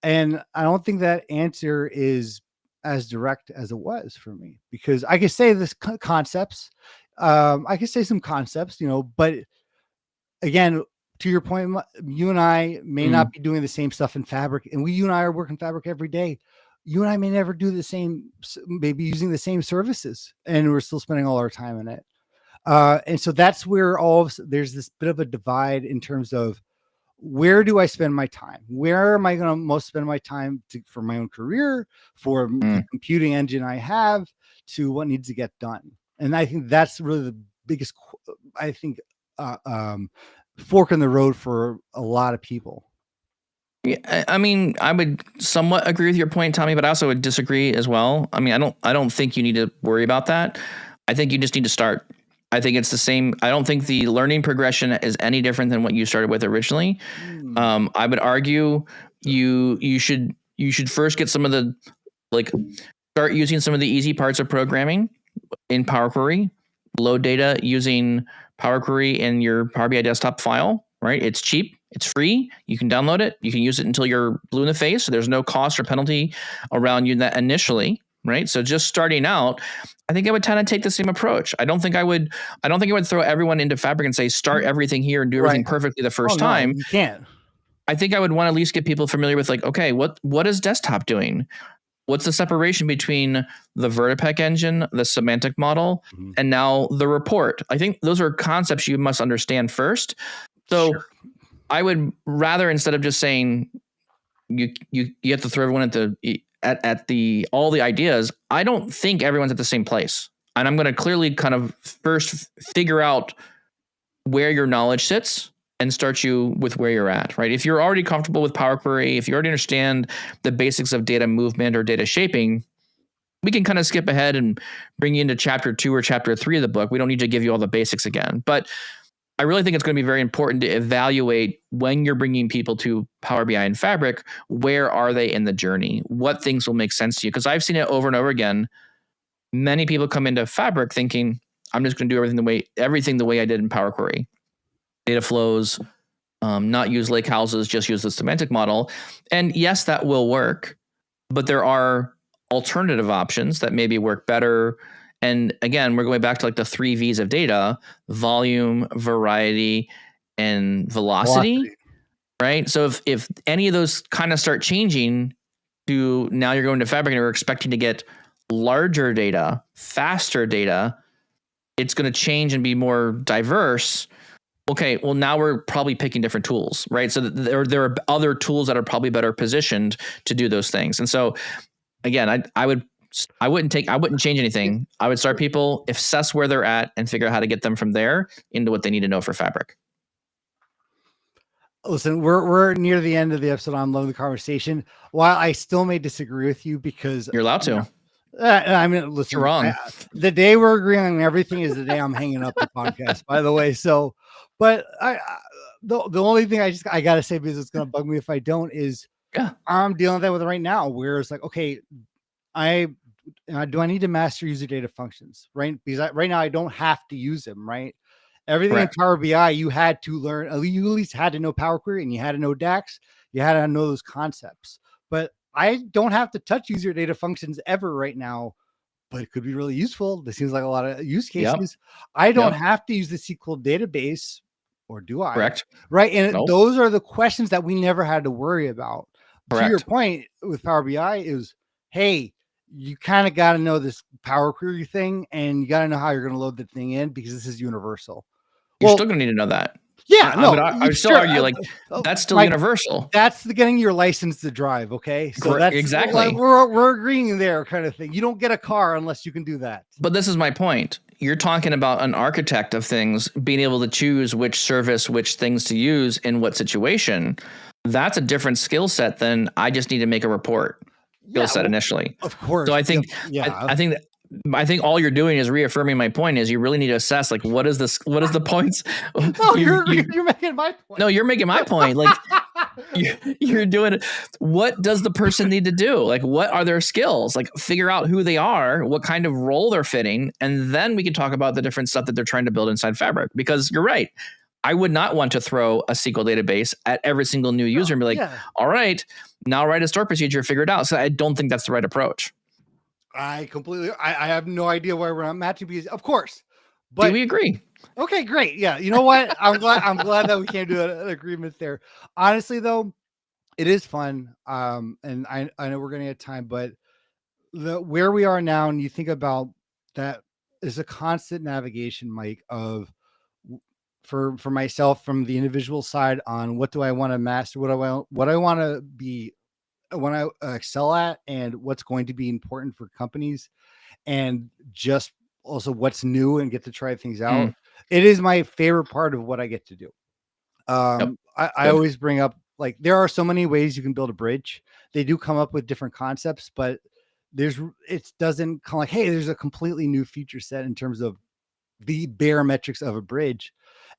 B: And I don't think that answer is as direct as it was for me, because I could say this concepts. I could say some concepts, but again, to your point, you and I may not be doing the same stuff in Fabric, and you and I are working Fabric every day. You and I may never do the same, maybe using the same services, and we're still spending all our time in it. And so that's where there's this bit of a divide in terms of, where do I spend my time? Where am I going to most spend my time for my own career, for the computing engine I have, to what needs to get done? And I think that's really the biggest, fork in the road for a lot of people.
A: Yeah, I mean, I would somewhat agree with your point, Tommy, but I also would disagree as well. I mean, I don't think you need to worry about that. I think you just need to start. I think it's the same. I don't think the learning progression is any different than what you started with originally. I would argue you should first get some of the like start using some of the easy parts of programming in Power Query, load data using Power Query in your Power BI desktop file, right? It's cheap, it's free. You can download it. You can use it until you're blue in the face. So there's no cost or penalty around you that initially, right? So just starting out, I think I would kind of take the same approach. I don't think I would throw everyone into Fabric and say start everything here and do everything perfectly the first time.
B: You can't.
A: I think I would want to at least get people familiar with like, okay, what is desktop doing? What's the separation between the Vertipec engine, the semantic model, and now the report? I think those are concepts you must understand first. So I would rather, instead of just saying you have to throw everyone at the all the ideas, I don't think everyone's at the same place. And I'm going to clearly kind of first figure out where your knowledge sits and start you with where you're at, right? If you're already comfortable with Power Query, if you already understand the basics of data movement or data shaping, we can kind of skip ahead and bring you into chapter 2 or chapter 3 of the book. We don't need to give you all the basics again. But I really think it's going to be very important to evaluate when you're bringing people to Power BI and Fabric, where are they in the journey? What things will make sense to you? Because I've seen it over and over again. Many people come into Fabric thinking, I'm just going to do everything the way I did in Power Query. Data flows, not use lake houses, just use the semantic model. And yes, that will work, but there are alternative options that maybe work better. And again, we're going back to like the 3 V's of data: volume, variety, and velocity. Right? So if any of those kind of start changing to now you're going to Fabric and you're expecting to get larger data, faster data, it's going to change and be more diverse. Okay, well now we're probably picking different tools, right? So there are other tools that are probably better positioned to do those things. And so again, I wouldn't change anything. I would start people, assess where they're at, and figure out how to get them from there into what they need to know for Fabric.
B: Listen, we're near the end of the episode. I'm loving the conversation. While I still may disagree with you because
A: you're allowed to.
B: I mean, listen,
A: you're wrong.
B: The day we're agreeing on everything is the day I'm hanging up the podcast, by the way. So, but the only thing I got to say, because it's going to bug me if I don't, is I'm dealing with that right now, where it's like, okay, do I need to master user data functions, right? Because right now I don't have to use them, right? Everything in Power BI, you had to learn, you at least had to know Power Query and you had to know DAX. You had to know those concepts. But I don't have to touch user data functions ever right now, but it could be really useful. This seems like a lot of use cases. I don't have to use the SQL database, or do I?
A: Correct.
B: Right. And those are the questions that we never had to worry about. To your point with Power BI is, hey, you kind of got to know this Power Query thing, and you got to know how you're going to load the thing in, because this is universal.
A: You're still going to need to know that.
B: Yeah,
A: I would still argue like that's still universal.
B: That's getting your license to drive. Okay, so that's
A: exactly
B: like, we're agreeing there, kind of thing. You don't get a car unless you can do that.
A: But this is my point. You're talking about an architect of things being able to choose which service, which things to use in what situation. That's a different skill set than I just need to make a report skill set initially.
B: Of course.
A: So I think I think all you're doing is reaffirming my point. Is you really need to assess like what is the points.
B: No, you're making my point.
A: No, you're making my point. Like you're doing it. What does the person need to do? Like what are their skills? Like figure out who they are, what kind of role they're fitting, and then we can talk about the different stuff that they're trying to build inside Fabric. Because you're right. I would not want to throw a SQL database at every single new user and be like, all right, now write a store procedure, figure it out. So I don't think that's the right approach.
B: I have no idea why we're not matching, because of course, but
A: do we agree?
B: Okay, great. Yeah. You know what? I'm glad that we came to an agreement there. Honestly though, it is fun. And I know we're going to get time, but where we are now, and you think about that, is a constant navigation, Mike, of for myself from the individual side on what do I want to master, what I want to be, when I excel at, and what's going to be important for companies, and just also what's new and get to try things out. It is my favorite part of what I get to do. I always bring up like there are so many ways you can build a bridge. They do come up with different concepts, but it doesn't come like, hey, there's a completely new feature set in terms of the bare metrics of a bridge.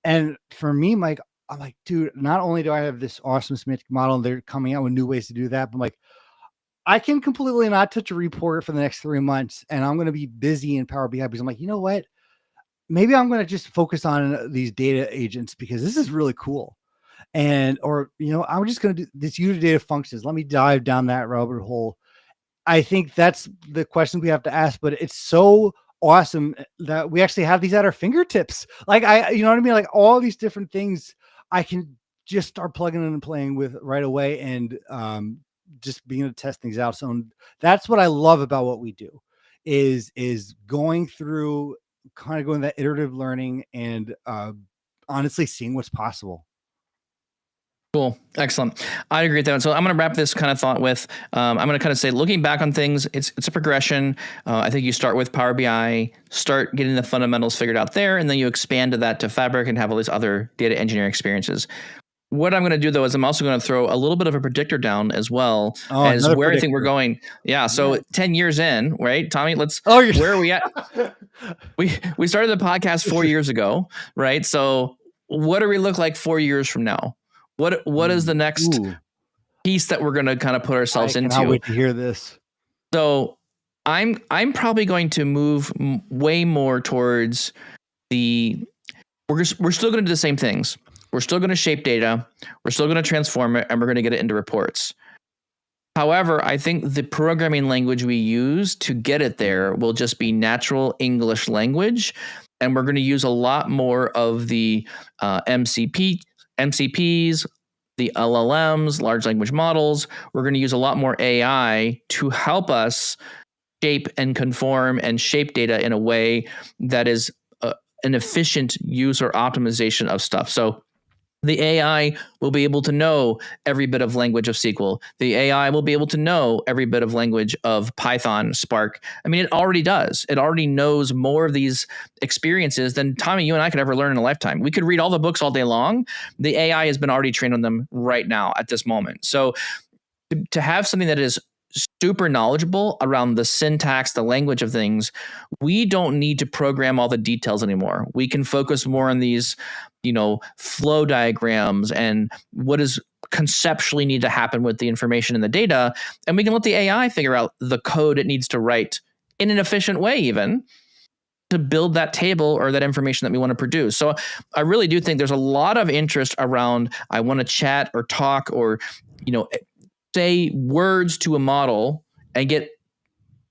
B: And for me, Mike, I'm like, dude, not only do I have this awesome semantic model and they're coming out with new ways to do that, but I'm like, I can completely not touch a report for the next 3 months and I'm going to be busy in Power BI because I'm like, you know what? Maybe I'm going to just focus on these data agents because this is really cool. And, or, I'm just going to do this user data functions. Let me dive down that rabbit hole. I think that's the question we have to ask, but it's so awesome that we actually have these at our fingertips. Like you know what I mean? Like all these different things I can just start plugging in and playing with right away and just being able to test things out. So that's what I love about what we do is going through kind of going that iterative learning and honestly seeing what's possible.
A: Cool. Excellent. I agree with that. So I'm going to wrap this kind of thought with, I'm going to kind of say, looking back on things, it's a progression. I think you start with Power BI, start getting the fundamentals figured out there, and then you expand to that to Fabric and have all these other data engineering experiences. What I'm going to do, though, is I'm also going to throw a little bit of a predictor down as well as where I think we're going. Yeah. So 10 years in, right, Tommy, where are we at? We started the podcast 4 years ago, right? So what do we look like 4 years from now? What is the next piece that we're going to kind of put ourselves into?
B: I cannot wait to hear this.
A: So I'm probably going to move way more towards we're still going to do the same things. We're still going to shape data. We're still going to transform it, and we're going to get it into reports. However, I think the programming language we use to get it there will just be natural English language, and we're going to use a lot more of the MCPs, the LLMs, large language models. We're going to use a lot more AI to help us shape and conform and shape data in a way that is an efficient use or optimization of stuff. So the AI will be able to know every bit of language of SQL. The AI will be able to know every bit of language of Python, Spark. I mean, it already does. It already knows more of these experiences than Tommy, you and I could ever learn in a lifetime. We could read all the books all day long. The AI has been already trained on them right now at this moment. So to have something that is super knowledgeable around the syntax, the language of things, we don't need to program all the details anymore. We can focus more on these, flow diagrams and what does conceptually need to happen with the information in the data. And we can let the AI figure out the code it needs to write in an efficient way, even to build that table or that information that we want to produce. So I really do think there's a lot of interest around, I want to chat or talk or, say words to a model and get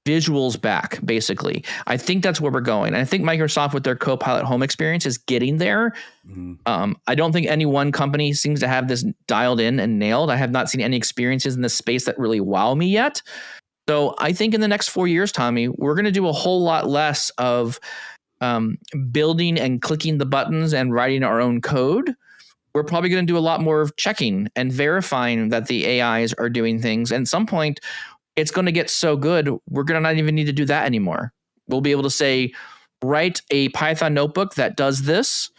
A: visuals back, basically. I think that's where we're going. And I think Microsoft with their Copilot home experience is getting there. I don't think any one company seems to have this dialed in and nailed. I have not seen any experiences in this space that really wow me yet. So I think in the next 4 years, Tommy, we're going to do a whole lot less of building and clicking the buttons and writing our own code. We're probably going to do a lot more of checking and verifying that the AIs are doing things. And at some point, it's going to get so good, we're going to not even need to do that anymore. We'll be able to say, write a Python notebook that does this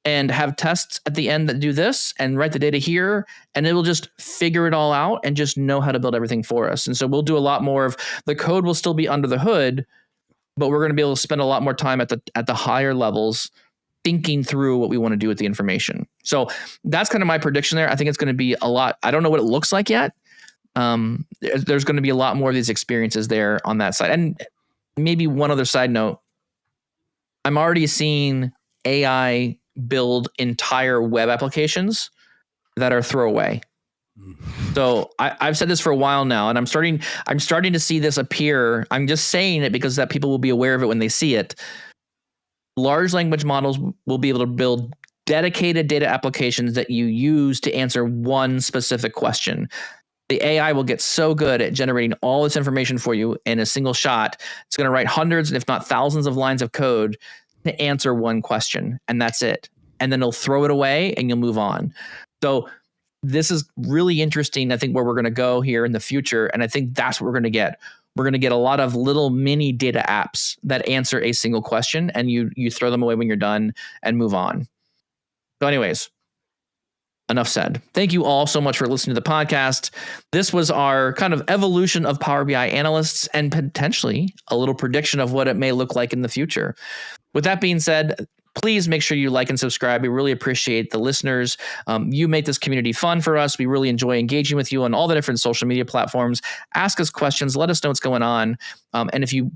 A: and have tests at the end that do this and write the data here. And it will just figure it all out and just know how to build everything for us. And so we'll do a lot more of the code will still be under the hood, but we're going to be able to spend a lot more time at the higher levels thinking through what we want to do with the information. So that's kind of my prediction there. I think it's going to be a lot. I don't know what it looks like yet. There's going to be a lot more of these experiences there on that side. And maybe one other side note, I'm already seeing AI build entire web applications that are throwaway. So I've said this for a while now, and I'm starting to see this appear. I'm just saying it because that people will be aware of it when they see it. Large language models will be able to build dedicated data applications that you use to answer one specific question. The AI will get so good at generating all this information for you in a single shot. It's going to write hundreds, if not thousands of lines of code to answer one question, and that's it. And then it'll throw it away and you'll move on. So this is really interesting, I think, where we're going to go here in the future. And I think that's what we're going to get. We're going to get a lot of little mini data apps that answer a single question, and you throw them away when you're done and move on. So anyways, enough said. Thank you all so much for listening to the podcast. This was our kind of evolution of Power BI analysts and potentially a little prediction of what it may look like in the future. With that being said, please make sure you like and subscribe. We really appreciate the listeners. You make this community fun for us. We really enjoy engaging with you on all the different social media platforms. Ask us questions. Let us know what's going on. And if you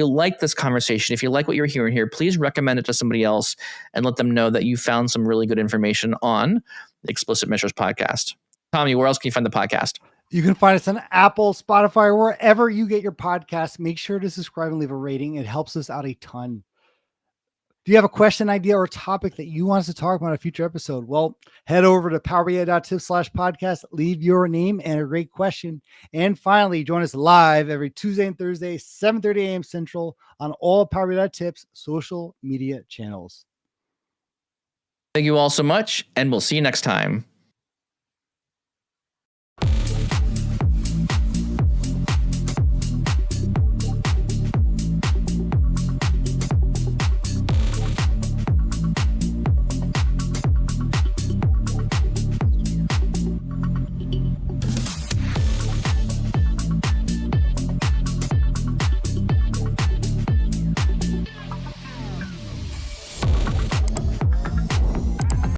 A: like this conversation, if you like what you're hearing here, please recommend it to somebody else and let them know that you found some really good information on the Explicit Measures podcast. Tommy, where else can you find the podcast?
B: You can find us on Apple, Spotify, or wherever you get your podcasts. Make sure to subscribe and leave a rating. It helps us out a ton. Do you have a question, idea, or topic that you want us to talk about in a future episode? Well, head over to powerbi.tips/podcast, leave your name and a great question. And finally, join us live every Tuesday and Thursday, 7:30 a.m. Central on all Powerbi.tips social media channels.
A: Thank you all so much, and we'll see you next time.